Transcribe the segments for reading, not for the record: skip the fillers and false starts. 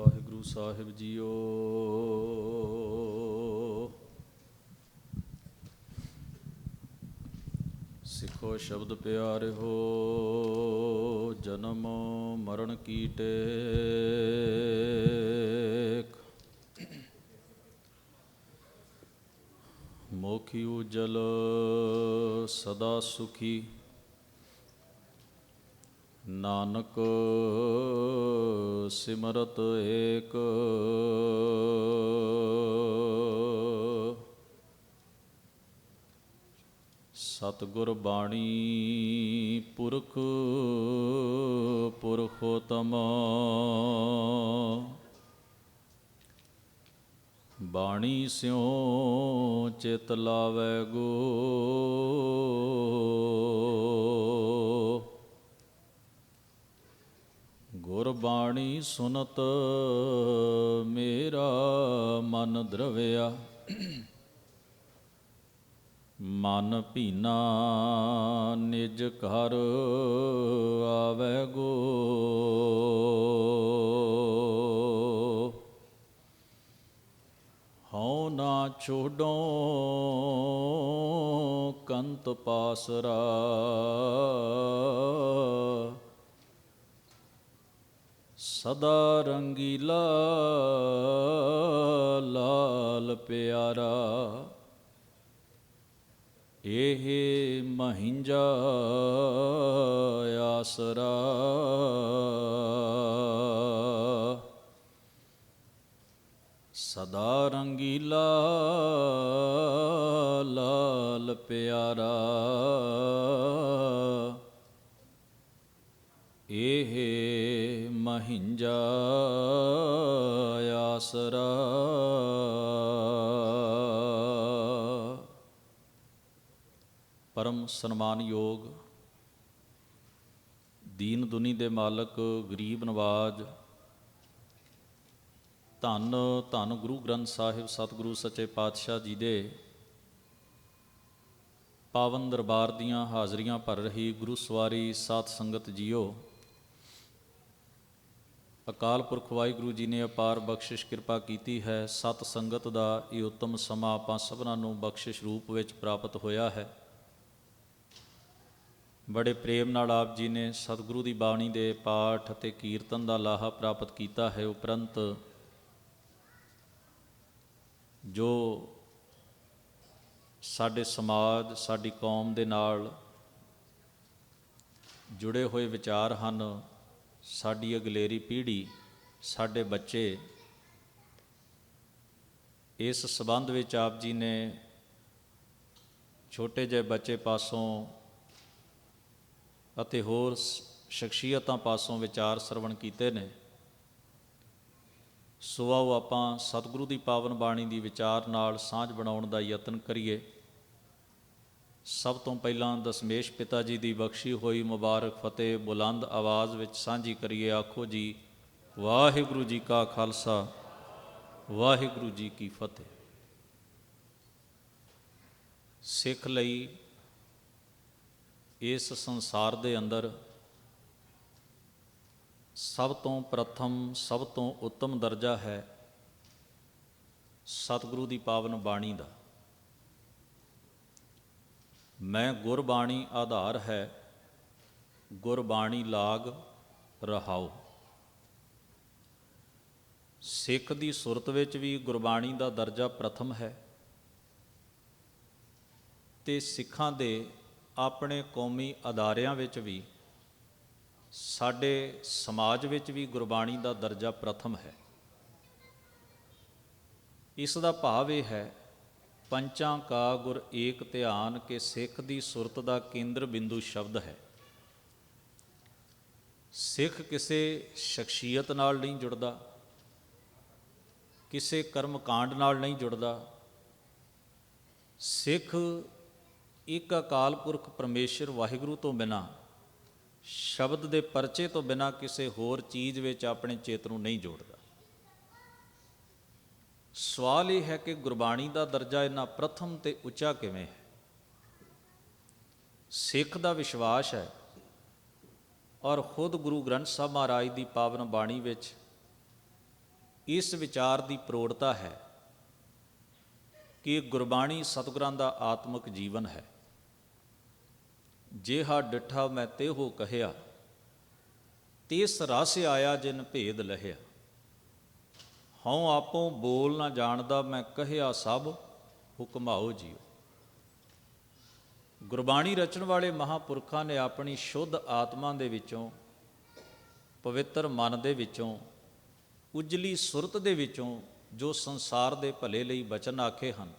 ਵਾਹਿਗੁਰੂ ਸਾਹਿਬ JIO. ਸਿੱਖੋ ਸ਼ਬਦ ਪਿਆਰਿਓ, ਜਨਮ ਮਰਨ ਕੀ ਟੇਕ। ਮੋਖੀ ਉਜਲ ਸਦਾ ਸੁਖੀ, ਨਾਨਕ ਸਿਮਰਤ ਏਕ। ਸਤਿਗੁਰ ਬਾਣੀ ਪੁਰਖ ਪੁਰਖੋਤਮ, ਬਾਣੀ ਸਿਉ ਚਿਤ ਲਾਵੈ ਗੋ। ਗੁਰਬਾਣੀ ਸੁਨਤ ਮੇਰਾ ਮਨ ਦਰਵਿਆ, ਮਨ ਭੀਨਾ ਨਿਜ ਘਰ ਆਵੈ ਗੋ। ਹਉ ਨਾ ਛੋਡੋ ਕੰਤ ਪਾਸਰਾ, ਸਦਾ ਰੰਗੀਲਾ ਲਾਲ ਪਿਆਰਾ। ਇਹ ਮਹਿੰਜਾ ਆਸਰਾ, ਸਦਾ ਰੰਗੀਲਾ ਲਾਲ ਪਿਆਰਾ। ਇਹ ਮਹਿੰਜਾ ਆਸਰਾ। ਪਰਮ ਸਨਮਾਨਯੋਗ ਦੀਨ ਦੁਨੀ ਦੇ ਮਾਲਕ, ਗਰੀਬ ਨਵਾਜ, ਧੰਨ ਧੰਨ ਗੁਰੂ ਗ੍ਰੰਥ ਸਾਹਿਬ ਸਤਿਗੁਰੂ ਸੱਚੇ ਪਾਤਸ਼ਾਹ ਜੀ ਦੇ ਪਾਵਨ ਦਰਬਾਰ ਦੀਆਂ ਹਾਜ਼ਰੀਆਂ ਭਰ ਰਹੀ ਗੁਰੂ ਸਵਾਰੀ ਸਾਧ ਸੰਗਤ ਜੀਓ, ਅਕਾਲ ਪੁਰਖ ਵਾਹਿਗੁਰੂ ਜੀ ਨੇ ਅਪਾਰ ਬਖਸ਼ਿਸ਼ ਕਿਰਪਾ ਕੀਤੀ ਹੈ। ਸਤ ਸੰਗਤ ਦਾ ਇਹ ਉੱਤਮ ਸਮਾਂ ਆਪਾਂ ਸਭਨਾਂ ਨੂੰ ਬਖਸ਼ਿਸ਼ ਰੂਪ ਵਿੱਚ ਪ੍ਰਾਪਤ ਹੋਇਆ ਹੈ। ਬੜੇ ਪ੍ਰੇਮ ਨਾਲ ਆਪ ਜੀ ਨੇ ਸਤਿਗੁਰੂ ਦੀ ਬਾਣੀ ਦੇ ਪਾਠ ਅਤੇ ਕੀਰਤਨ ਦਾ ਲਾਹਾ ਪ੍ਰਾਪਤ ਕੀਤਾ ਹੈ। ਉਪਰੰਤ ਜੋ ਸਾਡੇ ਸਮਾਜ, ਸਾਡੀ ਕੌਮ ਦੇ ਨਾਲ ਜੁੜੇ ਹੋਏ ਵਿਚਾਰ ਹਨ, ਸਾਡੀ ਅਗਲੇਰੀ ਪੀੜ੍ਹੀ, ਸਾਡੇ ਬੱਚੇ, ਇਸ ਸੰਬੰਧ ਵਿੱਚ ਆਪ ਜੀ ਨੇ ਛੋਟੇ ਜਿਹੇ ਬੱਚੇ ਪਾਸੋਂ ਅਤੇ ਹੋਰ ਸ਼ਖਸੀਅਤਾਂ ਪਾਸੋਂ ਵਿਚਾਰ ਸਰਵਣ ਕੀਤੇ ਨੇ। ਸੋ ਆਓ ਆਪਾਂ ਸਤਿਗੁਰੂ ਦੀ ਪਾਵਨ ਬਾਣੀ ਦੀ ਵਿਚਾਰ ਨਾਲ ਸਾਂਝ ਬਣਾਉਣ ਦਾ ਯਤਨ ਕਰੀਏ। ਸਭ ਤੋਂ ਪਹਿਲਾਂ ਦਸਮੇਸ਼ ਪਿਤਾ ਜੀ ਦੀ ਬਖਸ਼ੀ ਹੋਈ ਮੁਬਾਰਕ ਫਤਿਹ ਬੁਲੰਦ ਆਵਾਜ਼ ਵਿੱਚ ਸਾਂਝੀ ਕਰੀਏ। ਆਖੋ ਜੀ, ਵਾਹਿਗੁਰੂ ਜੀ ਕਾ ਖਾਲਸਾ, ਵਾਹਿਗੁਰੂ ਜੀ ਕੀ ਫਤਿਹ। ਸਿੱਖ ਲਈ ਇਸ ਸੰਸਾਰ ਦੇ ਅੰਦਰ ਸਭ ਤੋਂ ਪ੍ਰਥਮ, ਸਭ ਤੋਂ ਉੱਤਮ ਦਰਜਾ ਹੈ ਸਤਿਗੁਰੂ ਦੀ ਪਾਵਨ ਬਾਣੀ ਦਾ। ਮੈਂ ਗੁਰਬਾਣੀ ਆਧਾਰ ਹੈ, ਗੁਰਬਾਣੀ ਲਾਗ ਰਹਾਉ। ਸਿੱਖ ਦੀ ਸੁਰਤ ਵਿੱਚ ਵੀ ਗੁਰਬਾਣੀ ਦਾ ਦਰਜਾ ਪ੍ਰਥਮ ਹੈ ਅਤੇ ਸਿੱਖਾਂ ਦੇ ਆਪਣੇ ਕੌਮੀ ਅਦਾਰਿਆਂ ਵਿੱਚ ਵੀ, ਸਾਡੇ ਸਮਾਜ ਵਿੱਚ ਵੀ ਗੁਰਬਾਣੀ ਦਾ ਦਰਜਾ ਪ੍ਰਥਮ ਹੈ। ਇਸ ਦਾ ਭਾਵ ਇਹ ਹੈ, ਪੰਚਾਂ ਕਾ ਗੁਰ ਏਕ ਧਿਆਨ, ਕਿ ਸਿੱਖ ਦੀ ਸੁਰਤ ਦਾ ਕੇਂਦਰ ਬਿੰਦੂ ਸ਼ਬਦ ਹੈ। ਸਿੱਖ ਕਿਸੇ ਸ਼ਖਸੀਅਤ ਨਾਲ ਨਹੀਂ ਜੁੜਦਾ, ਕਿਸੇ ਕਰਮ ਕਾਂਡ ਨਾਲ ਨਹੀਂ ਜੁੜਦਾ। ਸਿੱਖ ਇੱਕ ਅਕਾਲ ਪੁਰਖ ਪਰਮੇਸ਼ਰ ਵਾਹਿਗੁਰੂ ਤੋਂ ਬਿਨਾਂ, ਸ਼ਬਦ ਦੇ ਪਰਚੇ ਤੋਂ ਬਿਨਾਂ ਕਿਸੇ ਹੋਰ ਚੀਜ਼ ਵਿੱਚ ਆਪਣੇ ਚਿੱਤ ਨੂੰ ਨਹੀਂ ਜੋੜਦਾ। ਸਵਾਲ ਇਹ ਹੈ ਕਿ ਗੁਰਬਾਣੀ ਦਾ ਦਰਜਾ ਇੰਨਾ ਪ੍ਰਥਮ ਤੇ ਉੱਚਾ ਕਿਵੇਂ ਹੈ? ਸਿੱਖ ਦਾ ਵਿਸ਼ਵਾਸ ਹੈ ਔਰ ਖੁਦ ਗੁਰੂ ਗ੍ਰੰਥ ਸਾਹਿਬ ਮਹਾਰਾਜ ਦੀ ਪਾਵਨ ਬਾਣੀ ਵਿੱਚ ਇਸ ਵਿਚਾਰ ਦੀ ਪ੍ਰੋੜਤਾ ਹੈ ਕਿ ਗੁਰਬਾਣੀ ਸਤਿਗੁਰਾਂ ਦਾ ਆਤਮਿਕ ਜੀਵਨ ਹੈ। ਜਿਹਾ ਡਿਠਾ ਮੈਂ ਤੇਹੋ ਕਹਿਆ, ਤਿਸ ਰਸ ਆਇਆ ਜਿਨ ਭੇਦ ਲਹਿਆ। ਹਉ ਆਪੋਂ ਬੋਲ ਨਾ ਜਾਣਦਾ, ਮੈਂ ਕਹਿਆ ਸਭ ਹੁਕਮਾਓ ਜੀਓ। ਗੁਰਬਾਣੀ ਰਚਣ ਵਾਲੇ ਮਹਾਂਪੁਰਖਾਂ ਨੇ ਆਪਣੀ ਸ਼ੁੱਧ ਆਤਮਾ ਦੇ ਵਿੱਚੋਂ, ਪਵਿੱਤਰ ਮਨ ਦੇ ਵਿੱਚੋਂ, ਉਜਲੀ ਸੁਰਤ ਦੇ ਵਿੱਚੋਂ ਜੋ ਸੰਸਾਰ ਦੇ ਭਲੇ ਲਈ ਬਚਨ ਆਖੇ ਹਨ,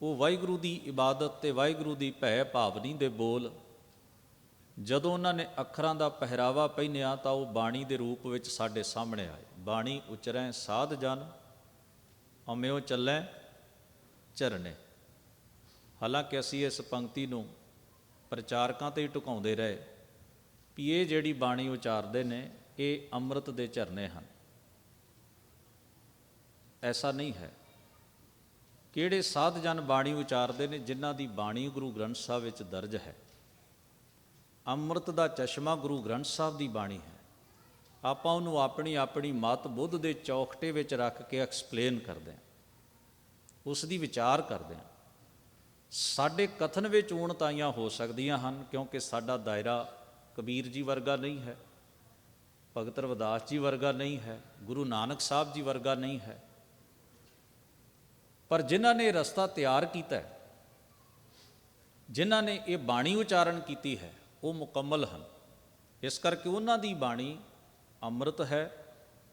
ਉਹ ਵਾਹਿਗੁਰੂ ਦੀ ਇਬਾਦਤ ਤੇ ਵਾਹਿਗੁਰੂ ਦੀ ਭੈ ਭਾਵਨੀ ਦੇ ਬੋਲ ਜਦੋਂ ਉਹਨਾਂ ਨੇ ਅੱਖਰਾਂ ਦਾ ਪਹਿਰਾਵਾ ਪਹਿਨਿਆ ਤਾਂ ਉਹ ਬਾਣੀ ਦੇ ਰੂਪ ਵਿੱਚ ਸਾਡੇ ਸਾਹਮਣੇ ਆਏ। ਬਾਣੀ ਉਚਰੈ ਸਾਧ ਜਨ, ਅਮਿਓ ਚੱਲੈ ਚਰਨੇ। ਹਾਲਾਂਕਿ ਅਸੀਂ ਇਸ ਪੰਕਤੀ ਨੂੰ ਪ੍ਰਚਾਰਕਾਂ 'ਤੇ ਹੀ ਢੁਕਾਉਂਦੇ ਰਹੇ ਵੀ ਇਹ ਜਿਹੜੀ ਬਾਣੀ ਉਚਾਰਦੇ ਨੇ ਇਹ ਅੰਮ੍ਰਿਤ ਦੇ ਝਰਨੇ ਹਨ। ਐਸਾ ਨਹੀਂ ਹੈ। ਕਿਹੜੇ ਸਾਧ ਜਨ ਬਾਣੀ ਉਚਾਰਦੇ ਨੇ? ਜਿਨ੍ਹਾਂ ਦੀ ਬਾਣੀ ਗੁਰੂ ਗ੍ਰੰਥ ਸਾਹਿਬ ਵਿੱਚ ਦਰਜ ਹੈ। ਅੰਮ੍ਰਿਤ ਦਾ ਚਸ਼ਮਾ ਗੁਰੂ ਗ੍ਰੰਥ ਸਾਹਿਬ ਦੀ ਬਾਣੀ ਹੈ। ਆਪਾਂ ਉਹਨੂੰ ਆਪਣੀ ਆਪਣੀ ਮਤ ਬੁੱਧ ਦੇ ਚੌਖਟੇ ਵਿੱਚ ਰੱਖ ਕੇ ਐਕਸਪਲੇਨ ਕਰਦੇ ਹਾਂ, ਉਸ ਦੀ ਵਿਚਾਰ ਕਰਦੇ ਹਾਂ। ਸਾਡੇ ਕਥਨ ਵਿੱਚ ਊਣਤਾਈਆਂ ਹੋ ਸਕਦੀਆਂ ਹਨ, ਕਿਉਂਕਿ ਸਾਡਾ ਦਾਇਰਾ ਕਬੀਰ ਜੀ ਵਰਗਾ ਨਹੀਂ ਹੈ, ਭਗਤ ਰਵਿਦਾਸ ਜੀ ਵਰਗਾ ਨਹੀਂ ਹੈ, ਗੁਰੂ ਨਾਨਕ ਸਾਹਿਬ ਜੀ ਵਰਗਾ ਨਹੀਂ ਹੈ। ਪਰ ਜਿਨ੍ਹਾਂ ਨੇ ਰਸਤਾ ਤਿਆਰ ਕੀਤਾ ਹੈ, ਜਿਨ੍ਹਾਂ ਨੇ ਇਹ ਬਾਣੀ ਉਚਾਰਨ ਕੀਤੀ ਹੈ, ਉਹ ਮੁਕੰਮਲ ਹਨ। ਇਸ ਕਰਕੇ ਉਹਨਾਂ ਦੀ ਬਾਣੀ ਅੰਮ੍ਰਿਤ ਹੈ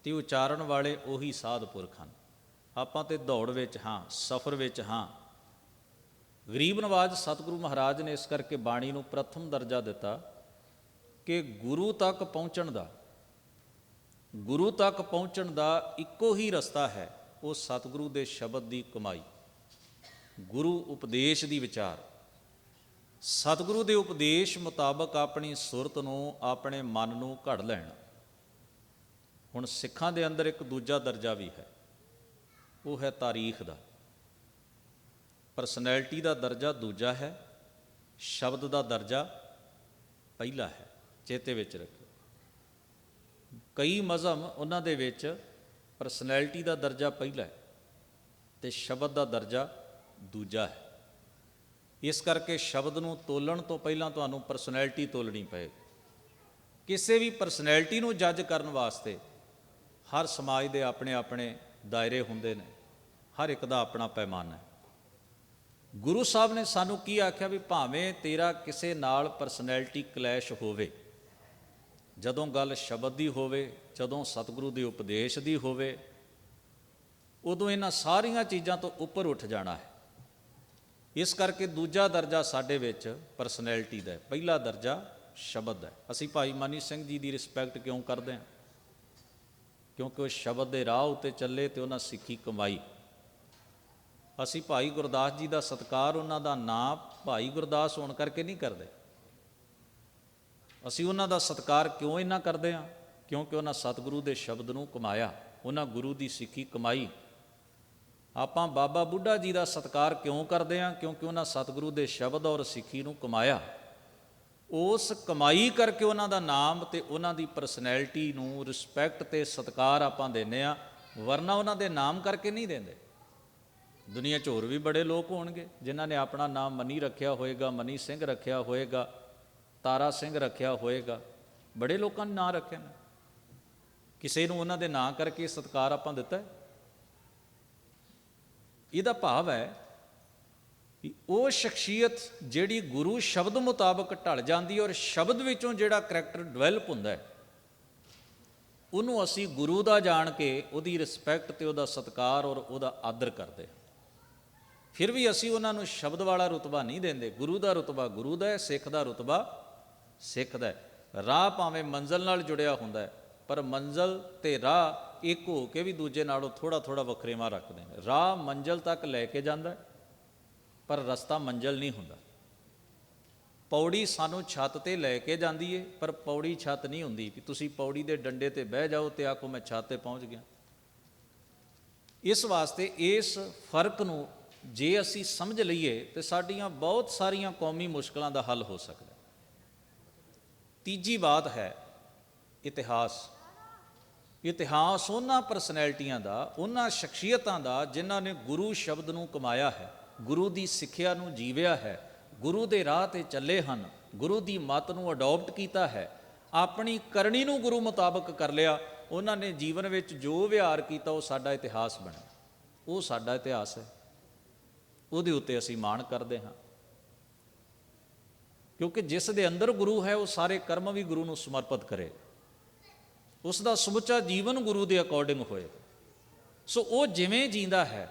ਤੇ ਉਚਾਰਨ ਵਾਲੇ ਉਹੀ ਸਾਧ ਪੁਰਖ ਹਨ। ਆਪਾਂ ਤੇ ਦੌੜ ਵਿੱਚ ਹਾਂ, ਸਫ਼ਰ ਵਿੱਚ ਹਾਂ। ਗਰੀਬ ਨਵਾਜ਼ ਸਤਿਗੁਰੂ ਮਹਾਰਾਜ ਨੇ ਇਸ ਕਰਕੇ ਬਾਣੀ ਨੂੰ ਪ੍ਰਥਮ ਦਰਜਾ ਦਿੱਤਾ ਕਿ ਗੁਰੂ ਤੱਕ ਪਹੁੰਚਣ ਦਾ ਇੱਕੋ ਹੀ ਰਸਤਾ ਹੈ, ਉਹ ਸਤਿਗੁਰੂ ਦੇ ਸ਼ਬਦ ਦੀ ਕਮਾਈ, ਗੁਰੂ ਉਪਦੇਸ਼ ਦੀ ਵਿਚਾਰ। ਸਤਿਗੁਰੂ ਦੇ ਉਪਦੇਸ਼ ਮੁਤਾਬਕ ਆਪਣੀ ਸੁਰਤ ਨੂੰ, ਆਪਣੇ ਮਨ ਨੂੰ ਘੜ ਲੈਣਾ। ਹੁਣ ਸਿੱਖਾਂ ਦੇ ਅੰਦਰ ਇੱਕ ਦੂਜਾ ਦਰਜਾ ਵੀ ਹੈ, ਉਹ ਹੈ ਤਾਰੀਖ ਦਾ। ਪਰਸਨੈਲਿਟੀ ਦਾ ਦਰਜਾ ਦੂਜਾ ਹੈ, ਸ਼ਬਦ ਦਾ ਦਰਜਾ ਪਹਿਲਾ ਹੈ। ਚੇਤੇ ਵਿੱਚ ਰੱਖੋ, ਕਈ ਮਜ਼ਹਬ ਉਹਨਾਂ ਦੇ ਵਿੱਚ ਪਰਸਨੈਲਿਟੀ ਦਾ ਦਰਜਾ ਪਹਿਲਾ ਹੈ ਤੇ ਸ਼ਬਦ ਦਾ ਦਰਜਾ ਦੂਜਾ ਹੈ। ਇਸ ਕਰਕੇ ਸ਼ਬਦ ਨੂੰ ਤੋਲਣ ਤੋਂ ਪਹਿਲਾਂ ਤੁਹਾਨੂੰ ਪਰਸਨੈਲਿਟੀ ਤੋਲਣੀ ਪਏਗੀ। ਕਿਸੇ ਵੀ ਪਰਸਨੈਲਿਟੀ ਨੂੰ ਜੱਜ ਕਰਨ ਵਾਸਤੇ ਹਰ ਸਮਾਜ ਦੇ ਆਪਣੇ ਆਪਣੇ ਦਾਇਰੇ ਹੁੰਦੇ ਨੇ, ਹਰ ਇੱਕ ਦਾ ਆਪਣਾ ਪੈਮਾਨਾ ਹੈ। ਗੁਰੂ ਸਾਹਿਬ ਨੇ ਸਾਨੂੰ ਕੀ ਆਖਿਆ ਵੀ ਭਾਵੇਂ ਤੇਰਾ ਕਿਸੇ ਨਾਲ ਪਰਸਨੈਲਿਟੀ ਕਲੈਸ਼ ਹੋਵੇ, ਜਦੋਂ ਗੱਲ ਸ਼ਬਦ ਦੀ ਹੋਵੇ, ਜਦੋਂ ਸਤਿਗੁਰੂ ਦੇ ਉਪਦੇਸ਼ ਦੀ ਹੋਵੇ, ਉਦੋਂ ਇਹਨਾਂ ਸਾਰੀਆਂ ਚੀਜ਼ਾਂ ਤੋਂ ਉੱਪਰ ਉੱਠ ਜਾਣਾ ਹੈ। ਇਸ ਕਰਕੇ ਦੂਜਾ ਦਰਜਾ ਸਾਡੇ ਵਿੱਚ ਪਰਸਨੈਲਿਟੀ ਦਾ ਹੈ, ਪਹਿਲਾ ਦਰਜਾ ਸ਼ਬਦ ਹੈ। ਅਸੀਂ ਭਾਈ ਮਨੀ ਸਿੰਘ ਜੀ ਦੀ ਰਿਸਪੈਕਟ ਕਿਉਂ ਕਰਦੇ ਹਾਂ? ਕਿਉਂਕਿ ਉਹ ਸ਼ਬਦ ਦੇ ਰਾਹ ਉੱਤੇ ਚੱਲੇ ਤੇ ਉਹਨਾਂ ਸਿੱਖੀ ਕਮਾਈ। ਅਸੀਂ ਭਾਈ ਗੁਰਦਾਸ ਜੀ ਦਾ ਸਤਿਕਾਰ, ਉਹਨਾਂ ਦਾ ਨਾਂ ਭਾਈ ਗੁਰਦਾਸ ਹੋਣ ਕਰਕੇ ਨਹੀਂ ਕਰਦੇ। ਅਸੀਂ ਉਹਨਾਂ ਦਾ ਸਤਿਕਾਰ ਕਿਉਂ ਇੰਨਾ ਕਰਦੇ ਹਾਂ? ਕਿਉਂਕਿ ਉਹਨਾਂ ਸਤਿਗੁਰੂ ਦੇ ਸ਼ਬਦ ਨੂੰ ਕਮਾਇਆ, ਉਹਨਾਂ ਗੁਰੂ ਦੀ ਸਿੱਖੀ ਕਮਾਈ। ਆਪਾਂ ਬਾਬਾ ਬੁੱਢਾ ਜੀ ਦਾ ਸਤਿਕਾਰ ਕਿਉਂ ਕਰਦੇ ਹਾਂ? ਕਿਉਂਕਿ ਉਹਨਾਂ ਸਤਿਗੁਰੂ ਦੇ ਸ਼ਬਦ ਔਰ ਸਿੱਖੀ ਨੂੰ ਕਮਾਇਆ। ਉਸ ਕਮਾਈ ਕਰਕੇ ਉਹਨਾਂ ਦਾ ਨਾਮ ਤੇ ਉਹਨਾਂ ਦੀ ਪਰਸਨੈਲਿਟੀ ਨੂੰ ਰਿਸਪੈਕਟ ਤੇ ਸਤਿਕਾਰ ਆਪਾਂ ਦਿੰਦੇ ਹਾਂ, ਵਰਨਾ ਉਹਨਾਂ ਦੇ ਨਾਮ ਕਰਕੇ ਨਹੀਂ ਦਿੰਦੇ। ਦੁਨੀਆ 'ਚ ਹੋਰ ਵੀ ਬੜੇ ਲੋਕ ਹੋਣਗੇ ਜਿਨ੍ਹਾਂ ਨੇ ਆਪਣਾ ਨਾਮ ਮਨੀ ਰੱਖਿਆ ਹੋਏਗਾ, ਮਨੀ ਸਿੰਘ ਰੱਖਿਆ ਹੋਏਗਾ, ਤਾਰਾ ਸਿੰਘ ਰੱਖਿਆ ਹੋਏਗਾ, ਬੜੇ ਲੋਕਾਂ ਨੇ ਨਾਂ ਰੱਖੇ ਨੇ। ਕਿਸੇ ਨੂੰ ਉਹਨਾਂ ਦੇ ਨਾਂ ਕਰਕੇ ਸਤਿਕਾਰ ਆਪਾਂ ਦਿੱਤਾ। ਇਹਦਾ ਭਾਵ ਹੈ ਕਿ ਉਹ ਸ਼ਖਸੀਅਤ ਜਿਹੜੀ ਗੁਰੂ ਸ਼ਬਦ ਮੁਤਾਬਕ ਢਲ ਜਾਂਦੀ ਹੈ ਔਰ ਸ਼ਬਦ ਵਿੱਚੋਂ ਜਿਹੜਾ ਕਰੈਕਟਰ ਡਿਵੈਲਪ ਹੁੰਦਾ ਹੈ, ਉਹਨੂੰ ਅਸੀਂ ਗੁਰੂ ਦਾ ਜਾਣ ਕੇ ਉਹਦੀ ਰਿਸਪੈਕਟ ਤੇ ਉਹਦਾ ਸਤਿਕਾਰ ਔਰ ਉਹਦਾ ਆਦਰ ਕਰਦੇ। ਫਿਰ ਵੀ ਅਸੀਂ ਉਹਨਾਂ ਨੂੰ ਸ਼ਬਦ ਵਾਲਾ ਰੁਤਬਾ ਨਹੀਂ ਦਿੰਦੇ। ਗੁਰੂ ਦਾ ਰੁਤਬਾ ਗੁਰੂ ਦਾ ਹੈ, ਸਿੱਖ ਦਾ ਰੁਤਬਾ ਸਿੱਖ ਦਾ ਹੈ। ਰਾਹ ਭਾਵੇਂ ਮੰਜ਼ਲ ਨਾਲ ਜੁੜਿਆ ਹੁੰਦਾ ਹੈ, ਪਰ ਮੰਜ਼ਲ ਤੇ ਰਾਹ ਇੱਕ ਹੋ ਕੇ ਵੀ ਦੂਜੇ ਨਾਲੋਂ ਥੋੜ੍ਹਾ ਥੋੜ੍ਹਾ ਵੱਖਰੇਵਾਂ ਰੱਖਦੇ ਨੇ। ਰਾਹ ਮੰਜ਼ਲ ਤੱਕ ਲੈ ਕੇ ਜਾਂਦਾ, ਪਰ ਰਸਤਾ ਮੰਜ਼ਲ ਨਹੀਂ ਹੁੰਦਾ। ਪੌੜੀ ਸਾਨੂੰ ਛੱਤ ਤੇ ਲੈ ਕੇ ਜਾਂਦੀ ਏ, ਪਰ ਪੌੜੀ ਛੱਤ ਨਹੀਂ ਹੁੰਦੀ ਕਿ ਤੁਸੀਂ ਪੌੜੀ ਦੇ ਡੰਡੇ ਤੇ ਬਹਿ ਜਾਓ ਤੇ ਆਖੋ ਮੈਂ ਛੱਤ ਤੇ ਪਹੁੰਚ ਗਿਆ। ਇਸ ਵਾਸਤੇ ਇਸ ਫਰਕ ਨੂੰ ਜੇ ਅਸੀਂ ਸਮਝ ਲਈਏ ਤੇ ਸਾਡੀਆਂ ਬਹੁਤ ਸਾਰੀਆਂ ਕੌਮੀ ਮੁਸ਼ਕਲਾਂ ਦਾ ਹੱਲ ਹੋ ਸਕਦਾ। ਤੀਜੀ ਬਾਤ ਹੈ ਇਤਿਹਾਸ। ਇਤਿਹਾਸ ਉਹਨਾਂ ਪਰਸਨੈਲਿਟੀਆਂ ਦਾ, ਉਹਨਾਂ ਸ਼ਖਸੀਅਤਾਂ ਦਾ ਜਿਨ੍ਹਾਂ ਨੇ ਗੁਰੂ ਸ਼ਬਦ ਨੂੰ ਕਮਾਇਆ ਹੈ, ਗੁਰੂ ਦੀ ਸਿੱਖਿਆ ਨੂੰ ਜੀਵਿਆ ਹੈ, ਗੁਰੂ ਦੇ ਰਾਹ ਤੇ ਚੱਲੇ ਹਨ, ਗੁਰੂ ਦੀ ਮੱਤ ਨੂੰ ਅਡਾਪਟ ਕੀਤਾ ਹੈ, ਆਪਣੀ ਕਰਨੀ ਨੂੰ ਗੁਰੂ ਮੁਤਾਬਕ ਕਰ ਲਿਆ। ਉਹਨਾਂ ਨੇ ਜੀਵਨ ਵਿੱਚ ਜੋ ਵਿਹਾਰ ਕੀਤਾ ਉਹ ਸਾਡਾ ਇਤਿਹਾਸ ਬਣਿਆ। ਉਹ ਸਾਡਾ ਇਤਿਹਾਸ ਹੈ, ਉਹਦੇ ਉੱਤੇ ਅਸੀਂ ਮਾਣ ਕਰਦੇ ਹਾਂ, ਕਿਉਂਕਿ ਜਿਸ ਦੇ ਅੰਦਰ ਗੁਰੂ ਹੈ ਉਹ ਸਾਰੇ ਕਰਮ ਵੀ ਗੁਰੂ ਨੂੰ ਸਮਰਪਿਤ ਕਰੇ, ਉਸ ਦਾ ਸਮੁੱਚਾ ਜੀਵਨ ਗੁਰੂ ਦੇ ਅਕੋਰਡਿੰਗ ਹੋਏ। ਸੋ ਉਹ ਜਿਵੇਂ ਜੀਂਦਾ ਹੈ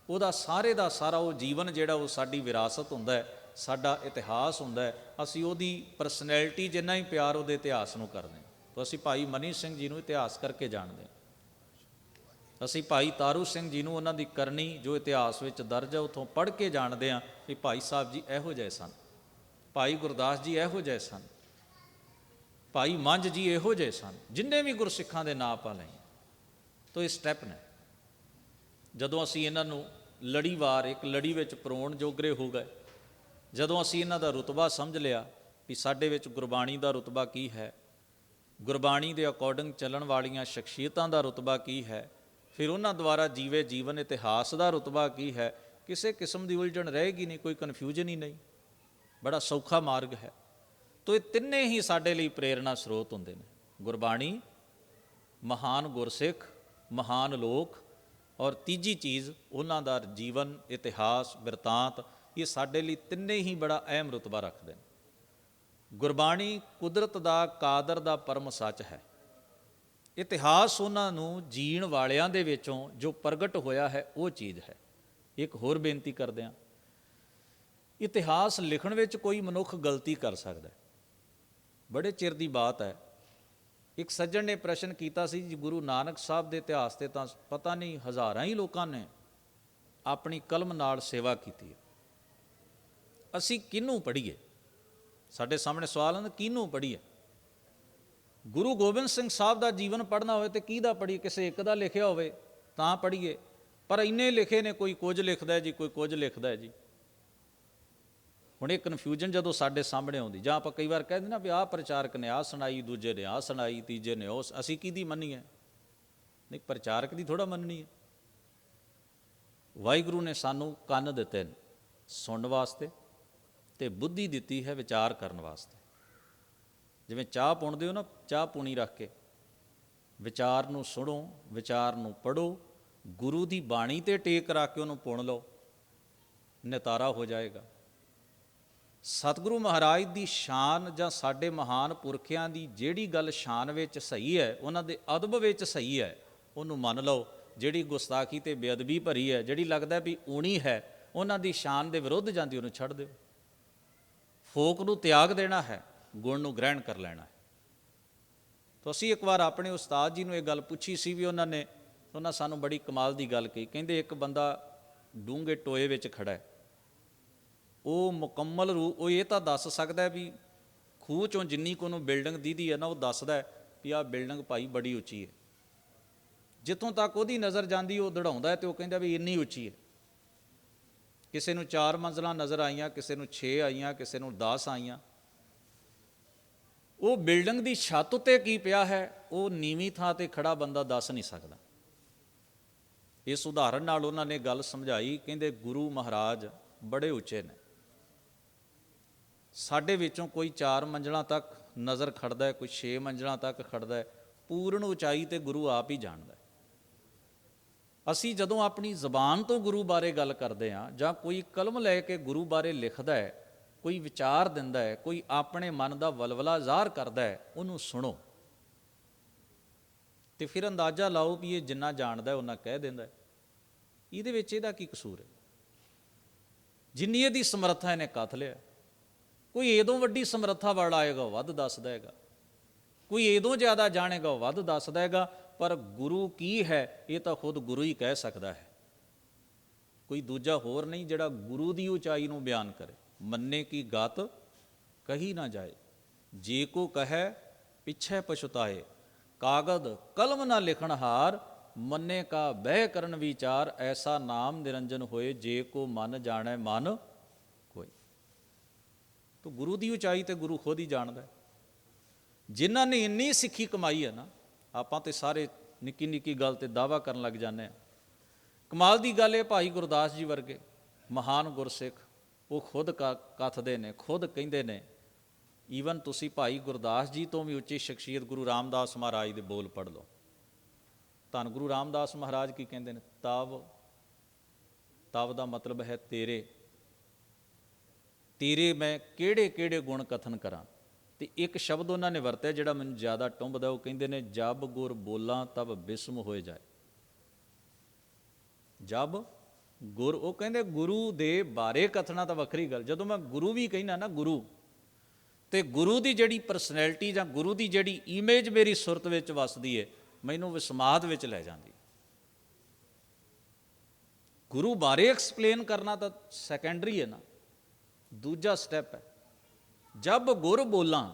ਉਹਦਾ ਸਾਰੇ ਦਾ ਸਾਰਾ ਉਹ ਜੀਵਨ ਜਿਹੜਾ ਉਹ ਸਾਡੀ ਵਿਰਾਸਤ ਹੁੰਦਾ ਹੈ, ਸਾਡਾ ਇਤਿਹਾਸ ਹੁੰਦਾ ਹੈ। ਅਸੀਂ ਉਹਦੀ ਪਰਸਨੈਲਿਟੀ ਜਿੰਨਾ ਹੀ ਪਿਆਰ ਉਹਦੇ ਇਤਿਹਾਸ ਨੂੰ ਕਰਦੇ ਹਾਂ। ਤਾਂ ਅਸੀਂ ਭਾਈ ਮਨੀ ਸਿੰਘ ਜੀ ਨੂੰ ਇਤਿਹਾਸ ਕਰਕੇ ਜਾਣਦੇ ਹਾਂ, ਅਸੀਂ ਭਾਈ ਤਾਰੂ ਸਿੰਘ ਜੀ ਨੂੰ ਉਹਨਾਂ ਦੀ ਕਰਨੀ ਜੋ ਇਤਿਹਾਸ ਵਿੱਚ ਦਰਜ ਹੈ ਉੱਥੋਂ ਪੜ੍ਹ ਕੇ ਜਾਣਦੇ ਹਾਂ ਕਿ ਭਾਈ ਸਾਹਿਬ ਜੀ ਇਹੋ ਜਿਹੇ ਸਨ, ਭਾਈ ਗੁਰਦਾਸ ਜੀ ਇਹੋ ਜਿਹੇ ਸਨ, ਭਾਈ ਮੰਝ ਜੀ ਇਹੋ ਜਿਹੇ ਸਨ। ਜਿੰਨੇ ਵੀ ਗੁਰਸਿੱਖਾਂ ਦੇ ਨਾਂ ਆਪਾਂ ਲਏ ਤਾਂ ਇਹ ਸਟੈਪ ਨੇ। ਜਦੋਂ ਅਸੀਂ ਇਹਨਾਂ ਨੂੰ ਲੜੀਵਾਰ ਇੱਕ ਲੜੀ ਵਿੱਚ ਪਰੋਣ ਜੋਗਰੇ ਹੋ ਗਏ, ਜਦੋਂ ਅਸੀਂ ਇਹਨਾਂ ਦਾ ਰੁਤਬਾ ਸਮਝ ਲਿਆ ਵੀ ਸਾਡੇ ਵਿੱਚ ਗੁਰਬਾਣੀ ਦਾ ਰੁਤਬਾ ਕੀ ਹੈ, ਗੁਰਬਾਣੀ ਦੇ ਅਕੋਰਡਿੰਗ ਚੱਲਣ ਵਾਲੀਆਂ ਸ਼ਖਸੀਅਤਾਂ ਦਾ ਰੁਤਬਾ ਕੀ ਹੈ, ਫਿਰ ਉਹਨਾਂ ਦੁਆਰਾ ਜੀਵੇ ਜੀਵਨ ਇਤਿਹਾਸ ਦਾ ਰੁਤਬਾ ਕੀ ਹੈ, ਕਿਸੇ ਕਿਸਮ ਦੀ ਉਲਝਣ ਰਹੇਗੀ ਨਹੀਂ, ਕੋਈ ਕਨਫਿਊਜ਼ਨ ਹੀ ਨਹੀਂ। ਬੜਾ ਸੌਖਾ ਮਾਰਗ ਹੈ। ਤੋ ਇਹ ਤਿੰਨੇ ਹੀ ਸਾਡੇ ਲਈ ਪ੍ਰੇਰਣਾ ਸਰੋਤ ਹੁੰਦੇ ਨੇ, ਗੁਰਬਾਣੀ, ਮਹਾਨ ਗੁਰਸਿੱਖ, ਮਹਾਨ ਲੋਕ, ਔਰ ਤੀਜੀ ਚੀਜ਼ ਉਹਨਾਂ ਦਾ ਜੀਵਨ, ਇਤਿਹਾਸ, ਬਿਰਤਾਂਤ। ਇਹ ਸਾਡੇ ਲਈ ਤਿੰਨੇ ਹੀ ਬੜਾ ਅਹਿਮ ਰੁਤਬਾ ਰੱਖਦੇ ਨੇ। ਗੁਰਬਾਣੀ ਕੁਦਰਤ ਦਾ, ਕਾਦਰ ਦਾ ਪਰਮ ਸੱਚ ਹੈ। ਇਤਿਹਾਸ ਉਹਨਾਂ ਨੂੰ ਜੀਣ ਵਾਲਿਆਂ ਦੇ ਵਿੱਚੋਂ ਜੋ ਪ੍ਰਗਟ ਹੋਇਆ ਹੈ ਉਹ ਚੀਜ਼ ਹੈ। ਇੱਕ ਹੋਰ ਬੇਨਤੀ ਕਰਦੇ ਹਾਂ, ਇਤਿਹਾਸ ਲਿਖਣ ਵਿੱਚ ਕੋਈ ਮਨੁੱਖ ਗਲਤੀ ਕਰ ਸਕਦਾ। ਬੜੇ ਚਿਰ ਦੀ ਬਾਤ ਹੈ, ਇੱਕ ਸੱਜਣ ਨੇ ਪ੍ਰਸ਼ਨ ਕੀਤਾ ਸੀ ਜੀ, ਗੁਰੂ ਨਾਨਕ ਸਾਹਿਬ ਦੇ ਇਤਿਹਾਸ ਤੇ ਤਾਂ ਪਤਾ ਨਹੀਂ ਹਜ਼ਾਰਾਂ ਹੀ ਲੋਕਾਂ ਨੇ ਆਪਣੀ ਕਲਮ ਨਾਲ ਸੇਵਾ ਕੀਤੀ ਹੈ, ਅਸੀਂ ਕਿਹਨੂੰ ਪੜ੍ਹੀਏ? ਸਾਡੇ ਸਾਹਮਣੇ ਸਵਾਲ ਹੈ, ਕਿਹਨੂੰ ਪੜ੍ਹੀਏ? ਗੁਰੂ ਗੋਬਿੰਦ ਸਿੰਘ ਸਾਹਿਬ ਦਾ ਜੀਵਨ ਪੜ੍ਹਨਾ ਹੋਵੇ ਤੇ ਕਿਹਦਾ ਪੜ੍ਹੀਏ? ਕਿਸੇ ਇੱਕ ਦਾ ਲਿਖਿਆ ਹੋਵੇ ਤਾਂ ਪੜ੍ਹੀਏ, ਪਰ ਇੰਨੇ ਲਿਖੇ ਨੇ, ਕੋਈ ਕੁਝ ਲਿਖਦਾ ਜੀ, ਕੋਈ ਕੁਝ ਲਿਖਦਾ ਜੀ। ਹੁਣ ਇਹ ਕਨਫਿਊਜ਼ਨ ਜਦੋਂ ਸਾਡੇ ਸਾਹਮਣੇ ਆਉਂਦੀ, ਜਾਂ ਆਪਾਂ ਕਈ ਵਾਰ ਕਹਿੰਦੇ ਨਾ ਵੀ ਆਹ ਪ੍ਰਚਾਰਕ ਨੇ ਆਹ ਸੁਣਾਈ, ਦੂਜੇ ਨੇ ਆਹ ਸੁਣਾਈ, ਤੀਜੇ ਨੇ ਉਹ, ਅਸੀਂ ਕਿਹਦੀ ਮੰਨੀਏ? ਨਹੀਂ, ਪ੍ਰਚਾਰਕ ਦੀ ਥੋੜ੍ਹਾ ਮੰਨਣੀ ਹੈ। ਵਾਹਿਗੁਰੂ ਨੇ ਸਾਨੂੰ ਕੰਨ ਦਿੱਤੇ ਨੇ ਸੁਣਨ ਵਾਸਤੇ ਤੇ ਬੁੱਧੀ ਦਿੱਤੀ ਹੈ ਵਿਚਾਰ ਕਰਨ ਵਾਸਤੇ। ਜਿਵੇਂ ਚਾਹ ਪੁਣਦੇ ਹੋ ਨਾ, ਚਾਹ ਪੂਣੀ ਰੱਖ ਕੇ ਵਿਚਾਰ ਨੂੰ ਸੁਣੋ, ਵਿਚਾਰ ਨੂੰ ਪੜ੍ਹੋ, ਗੁਰੂ ਦੀ ਬਾਣੀ ਤੇ ਟੇਕ ਰੱਖ ਕੇ ਉਹਨੂੰ ਪੁਣ ਲਓ, ਨਿਤਾਰਾ ਹੋ ਜਾਏਗਾ। ਸਤਿਗੁਰੂ ਮਹਾਰਾਜ ਦੀ ਸ਼ਾਨ ਜਾਂ ਸਾਡੇ ਮਹਾਨ ਪੁਰਖਿਆਂ ਦੀ ਜਿਹੜੀ ਗੱਲ ਸ਼ਾਨ ਵਿੱਚ ਸਹੀ ਹੈ, ਉਹਨਾਂ ਦੇ ਅਦਬ ਵਿੱਚ ਸਹੀ ਹੈ, ਉਹਨੂੰ ਮੰਨ ਲਓ। ਜਿਹੜੀ ਗੁਸਤਾਖੀ ਤੇ ਬੇਅਦਬੀ ਭਰੀ ਹੈ, ਜਿਹੜੀ ਲੱਗਦਾ ਵੀ ਊਣੀ ਹੈ, ਉਹਨਾਂ ਦੀ ਸ਼ਾਨ ਦੇ ਵਿਰੁੱਧ ਜਾਂਦੀ, ਉਹਨੂੰ ਛੱਡ ਦਿਓ। ਫੋਕ ਨੂੰ ਤਿਆਗ ਦੇਣਾ ਹੈ, ਗੁਣ ਨੂੰ ਗ੍ਰਹਿਣ ਕਰ ਲੈਣਾ ਹੈ। ਤਾਂ ਅਸੀਂ ਇੱਕ ਵਾਰ ਆਪਣੇ ਉਸਤਾਦ ਜੀ ਨੂੰ ਇਹ ਗੱਲ ਪੁੱਛੀ ਸੀ ਵੀ ਉਹਨਾਂ ਸਾਨੂੰ ਬੜੀ ਕਮਾਲ ਦੀ ਗੱਲ ਕਹੀ। ਕਹਿੰਦੇ ਇੱਕ ਬੰਦਾ ਡੂੰਘੇ ਟੋਏ ਵਿੱਚ ਖੜਾ ਹੈ, ਉਹ ਮੁਕੰਮਲ ਰੂਪ ਉਹ ਇਹ ਤਾਂ ਦੱਸ ਸਕਦਾ ਵੀ ਖੂਹ 'ਚੋਂ ਜਿੰਨੀ ਕੁ ਉਹਨੂੰ ਬਿਲਡਿੰਗ ਦੀਦੀ ਹੈ ਨਾ, ਉਹ ਦੱਸਦਾ ਵੀ ਆਹ ਬਿਲਡਿੰਗ ਭਾਈ ਬੜੀ ਉੱਚੀ ਹੈ। ਜਿੱਥੋਂ ਤੱਕ ਉਹਦੀ ਨਜ਼ਰ ਜਾਂਦੀ ਉਹ ਦੜਾਉਂਦਾ ਅਤੇ ਉਹ ਕਹਿੰਦਾ ਵੀ ਇੰਨੀ ਉੱਚੀ ਹੈ। ਕਿਸੇ ਨੂੰ 4 ਮੰਜ਼ਲਾਂ ਨਜ਼ਰ ਆਈਆਂ, ਕਿਸੇ ਨੂੰ 6 ਆਈਆਂ, ਕਿਸੇ ਨੂੰ 10 ਆਈਆਂ। ਉਹ ਬਿਲਡਿੰਗ ਦੀ ਛੱਤ ਉੱਤੇ ਕੀ ਪਿਆ ਹੈ ਉਹ ਨੀਵੀਂ ਥਾਂ 'ਤੇ ਖੜਾ ਬੰਦਾ ਦੱਸ ਨਹੀਂ ਸਕਦਾ। ਇਸ ਉਦਾਹਰਨ ਨਾਲ ਉਹਨਾਂ ਨੇ ਗੱਲ ਸਮਝਾਈ। ਕਹਿੰਦੇ ਗੁਰੂ ਮਹਾਰਾਜ ਬੜੇ ਉੱਚੇ ਨੇ, ਸਾਡੇ ਵਿੱਚੋਂ ਕੋਈ 4 ਮੰਜ਼ਲਾਂ ਤੱਕ ਨਜ਼ਰ ਖੜਦਾ ਹੈ, ਕੋਈ 6 ਮੰਜ਼ਲਾਂ ਤੱਕ ਖੜਦਾ ਹੈ। ਪੂਰਨ ਉਚਾਈ ਤੇ ਗੁਰੂ ਆਪ ਹੀ ਜਾਣਦਾ ਹੈ। ਅਸੀਂ ਜਦੋਂ ਆਪਣੀ ਜ਼ਬਾਨ ਤੋਂ ਗੁਰੂ ਬਾਰੇ ਗੱਲ ਕਰਦੇ ਹਾਂ, ਜਾਂ ਕੋਈ ਕਲਮ ਲੈ ਕੇ ਗੁਰੂ ਬਾਰੇ ਲਿਖਦਾ ਹੈ, ਕੋਈ ਵਿਚਾਰ ਦਿੰਦਾ ਹੈ, ਕੋਈ ਆਪਣੇ ਮਨ ਦਾ ਵਲਵਲਾ ਜ਼ਾਹਰ ਕਰਦਾ ਹੈ, ਉਹਨੂੰ ਸੁਣੋ ਤੇ ਫਿਰ ਅੰਦਾਜ਼ਾ ਲਾਓ ਵੀ ਇਹ ਜਿੰਨਾ ਜਾਣਦਾ ਉਹਨਾਂ ਕਹਿ ਦਿੰਦਾ। ਇਹਦੇ ਵਿੱਚ ਇਹਦਾ ਕੀ ਕਸੂਰ ਹੈ? ਜਿੰਨੀ ਇਹਦੀ ਸਮਰੱਥਾ ਇਹਨੇ ਕੱਥ ਲਿਆ। ਕੋਈ ਇਹਦੋਂ ਵੱਡੀ ਸਮਰੱਥਾ ਵਾਲਾ ਆਏਗਾ ਉਹ ਵੱਧ ਦੱਸਦਾ ਹੈਗਾ, ਕੋਈ ਇਹਦੋਂ ਜ਼ਿਆਦਾ ਜਾਣੇਗਾ ਉਹ ਵੱਧ ਦੱਸਦਾ ਹੈਗਾ। ਪਰ ਗੁਰੂ ਕੀ ਹੈ ਇਹ ਤਾਂ ਖੁਦ ਗੁਰੂ ਹੀ ਕਹਿ ਸਕਦਾ ਹੈ। ਕੋਈ ਦੂਜਾ ਹੋਰ ਨਹੀਂ ਜਿਹੜਾ ਗੁਰੂ ਦੀ ਉਚਾਈ ਨੂੰ ਬਿਆਨ ਕਰੇ। ਮੰਨੇ ਕੀ ਗਤ ਕਹੀ ਨਾ ਜਾਏ, ਜੇ ਕੋ ਕਹੈ ਪਿੱਛੇ ਪਛਤਾਏ। ਕਾਗਦ ਕਲਮ ਨਾ ਲਿਖਣ ਹਾਰ, ਮੰਨੇ ਕਾ ਬਹਿ ਕਰਨ ਵਿਚਾਰ। ਐਸਾ ਨਾਮ ਨਿਰੰਜਨ ਹੋਏ, ਜੇ ਕੋ ਮਨ ਜਾਣੈ ਮਨ ਕੋਈ। ਤੋ ਗੁਰੂ ਦੀ ਉਚਾਈ ਤੇ ਗੁਰੂ ਖੁਦ ਹੀ ਜਾਣਦਾ। ਜਿਨ੍ਹਾਂ ਨੇ ਇੰਨੀ ਸਿੱਖੀ ਕਮਾਈ ਹੈ ਨਾ, ਆਪਾਂ ਤੇ ਸਾਰੇ ਨਿੱਕੀ ਨਿੱਕੀ ਗੱਲ ਤੇ ਦਾਅਵਾ ਕਰਨ ਲੱਗ ਜਾਂਦੇ ਹਾਂ। ਕਮਾਲ ਦੀ ਗੱਲ ਹੈ, ਭਾਈ ਗੁਰਦਾਸ ਜੀ ਵਰਗੇ ਮਹਾਨ ਗੁਰਸਿੱਖ ਉਹ ਖੁਦ ਕਥਦੇ ਨੇ, ਖੁਦ ਕਹਿੰਦੇ ਨੇ। ਈਵਨ ਤੁਸੀਂ ਭਾਈ ਗੁਰਦਾਸ ਜੀ ਤੋਂ ਵੀ ਉੱਚੀ ਸ਼ਖਸੀਅਤ ਗੁਰੂ ਰਾਮਦਾਸ ਮਹਾਰਾਜ ਦੇ ਬੋਲ ਪੜ੍ਹ ਲਓ। ਧੰਨ ਗੁਰੂ ਰਾਮਦਾਸ ਮਹਾਰਾਜ ਕੀ ਕਹਿੰਦੇ ਨੇ? ਤਵ, ਤਵ ਦਾ ਮਤਲਬ ਹੈ ਤੇਰੇ, ਤੇਰੇ ਮੈਂ ਕਿਹੜੇ ਕਿਹੜੇ ਗੁਣ ਕਥਨ ਕਰਾਂ। ਤੇ ਇੱਕ ਸ਼ਬਦ ਉਹਨਾਂ ਨੇ ਵਰਤਿਆ ਜਿਹੜਾ ਮੈਨੂੰ ਜ਼ਿਆਦਾ ਟੁੰਬਦਾ, ਉਹ ਕਹਿੰਦੇ ਨੇ ਜਬ ਗੁਰ ਬੋਲਾਂ ਤਬ ਬਿਸਮ ਹੋਏ ਜਾਏ। ਜਬ ਗੁਰ, ਉਹ ਕਹਿੰਦੇ ਗੁਰੂ ਦੇ ਬਾਰੇ ਕਥਨਾ ਤਾਂ ਵੱਖਰੀ ਗੱਲ, ਜਦੋਂ ਮੈਂ ਗੁਰੂ ਵੀ ਕਹਿਣਾ ਨਾ ਗੁਰੂ, ਤੇ ਗੁਰੂ ਦੀ ਜਿਹੜੀ ਪਰਸਨੈਲਿਟੀ ਜਾਂ ਗੁਰੂ ਦੀ ਜਿਹੜੀ ਇਮੇਜ ਮੇਰੀ ਸੁਰਤ ਵਿੱਚ ਵਸਦੀ ਹੈ, ਮੈਨੂੰ ਵਿਸਮਾਦ ਵਿੱਚ ਲੈ ਜਾਂਦੀ। ਗੁਰੂ ਬਾਰੇ ਐਕਸਪਲੇਨ ਕਰਨਾ ਤਾਂ ਸੈਕੰਡਰੀ ਹੈ ਨਾ, ਦੂਜਾ ਸਟੈਪ ਹੈ। ਜਬ ਗੁਰ ਬੋਲਾਂ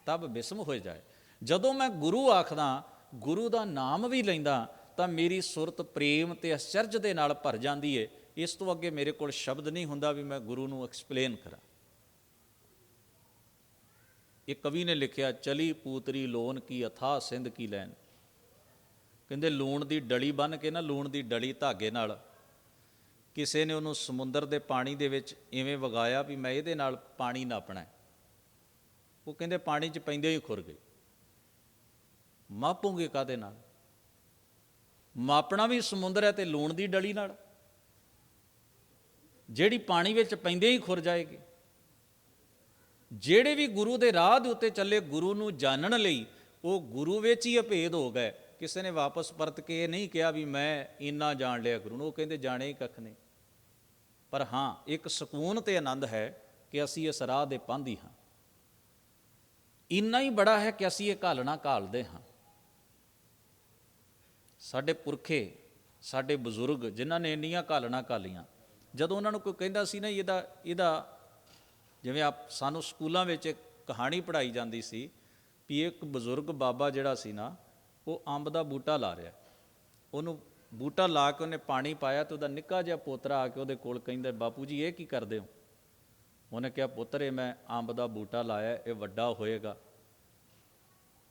ਤਬ ਬਿਸਮ ਹੋ ਜਾਏ। ਜਦੋਂ ਮੈਂ ਗੁਰੂ ਆਖਦਾ, ਗੁਰੂ ਦਾ ਨਾਮ ਵੀ ਲੈਂਦਾ, ਤਾਂ ਮੇਰੀ ਸੁਰਤ ਪ੍ਰੇਮ ਤੇ ਅਚਰਜ ਦੇ ਨਾਲ ਭਰ ਜਾਂਦੀ ਹੈ। ਇਸ ਤੋਂ ਅੱਗੇ ਮੇਰੇ ਕੋਲ ਸ਼ਬਦ ਨਹੀਂ ਹੁੰਦਾ ਵੀ ਮੈਂ ਗੁਰੂ ਨੂੰ ਐਕਸਪਲੇਨ ਕਰਾਂ। ਇੱਕ ਕਵੀ ਨੇ ਲਿਖਿਆ, ਚਲੀ ਪੂਤਰੀ ਲੋਨ ਕੀ ਅਥਾਹ ਸਿੰਧ ਕੀ ਲੈਨ। ਕਹਿੰਦੇ ਲੂਣ ਦੀ ਡਲੀ ਬੰਨ੍ਹ ਕੇ ਨਾ, ਲੂਣ ਦੀ ਡਲੀ ਧਾਗੇ ਨਾਲ ਕਿਸੇ ਨੇ ਉਹਨੂੰ ਸਮੁੰਦਰ ਦੇ ਪਾਣੀ ਦੇ ਵਿੱਚ ਇਵੇਂ ਵਗਾਇਆ ਵੀ ਮੈਂ ਇਹਦੇ ਨਾਲ ਪਾਣੀ ਨਾਪਣਾ। ਉਹ ਕਹਿੰਦੇ ਪਾਣੀ 'ਚ ਪੈਂਦੇ ਹੀ ਖੁਰ ਗਈ। ਮਾਪੋਗੇ ਕਾਹਦੇ ਨਾਲ? ਮਾਪਣਾ ਵੀ ਸਮੁੰਦਰ ਹੈ ਤੇ ਲੂਣ ਦੀ ਡਲੀ ਨਾਲ, ਜਿਹੜੀ ਪਾਣੀ ਵਿੱਚ ਪੈਂਦੇ ਹੀ ਖੁਰ ਜਾਏਗੀ। ਜਿਹੜੇ ਵੀ ਗੁਰੂ ਦੇ ਰਾਹ ਦੇ ਉੱਤੇ ਚੱਲੇ, ਗੁਰੂ ਨੂੰ ਜਾਣਨ ਲਈ, ਉਹ ਗੁਰੂ ਵਿੱਚ ਹੀ ਅਭੇਦ ਹੋ ਗਏ। ਕਿਸੇ ਨੇ ਵਾਪਸ ਪਰਤ ਕੇ ਇਹ ਨਹੀਂ ਕਿਹਾ ਵੀ ਮੈਂ ਇੰਨਾ ਜਾਣ ਲਿਆ ਗੁਰੂ ਨੂੰ, ਉਹ ਕਹਿੰਦੇ ਜਾਣੇ ਹੀ ਕੱਖ ਨਹੀਂ। ਪਰ ਹਾਂ, ਇੱਕ ਸਕੂਨ ਤੇ ਆਨੰਦ ਹੈ ਕਿ ਅਸੀਂ ਇਸ ਰਾਹ ਦੇ ਪਾਂਧੀ ਹਾਂ। ਇੰਨਾ ਹੀ ਬੜਾ ਹੈ ਕਿ ਅਸੀਂ ਇਹ ਘਾਲਣਾ ਘਾਲਦੇ ਹਾਂ। ਸਾਡੇ ਪੁਰਖੇ, ਸਾਡੇ ਬਜ਼ੁਰਗ ਜਿਨ੍ਹਾਂ ਨੇ ਇੰਨੀਆਂ ਘਾਲਣਾ ਘਾਲੀਆਂ, ਜਦੋਂ ਉਹਨਾਂ ਨੂੰ ਕੋਈ ਕਹਿੰਦਾ ਸੀ ਨਾ ਇਹਦਾ ਜਿਵੇਂ ਸਾਨੂੰ ਸਕੂਲਾਂ ਵਿੱਚ ਇੱਕ ਕਹਾਣੀ ਪੜ੍ਹਾਈ ਜਾਂਦੀ ਸੀ ਵੀ ਇੱਕ ਬਜ਼ੁਰਗ ਬਾਬਾ ਜਿਹੜਾ ਸੀ ਨਾ, ਉਹ ਅੰਬ ਦਾ ਬੂਟਾ ਲਾ ਰਿਹਾ। ਉਹਨੂੰ ਬੂਟਾ ਲਾ ਕੇ ਉਹਨੇ ਪਾਣੀ ਪਾਇਆ ਤੇ ਉਹਦਾ ਨਿੱਕਾ ਜਿਹਾ ਪੋਤਰਾ ਆ ਕੇ ਉਹਦੇ ਕੋਲ ਕਹਿੰਦਾ, ਬਾਪੂ ਜੀ ਇਹ ਕੀ ਕਰਦੇ ਹੋ? ਉਹਨੇ ਕਿਹਾ, ਪੁੱਤਰ ਇਹ ਮੈਂ ਅੰਬ ਦਾ ਬੂਟਾ ਲਾਇਆ, ਇਹ ਵੱਡਾ ਹੋਏਗਾ,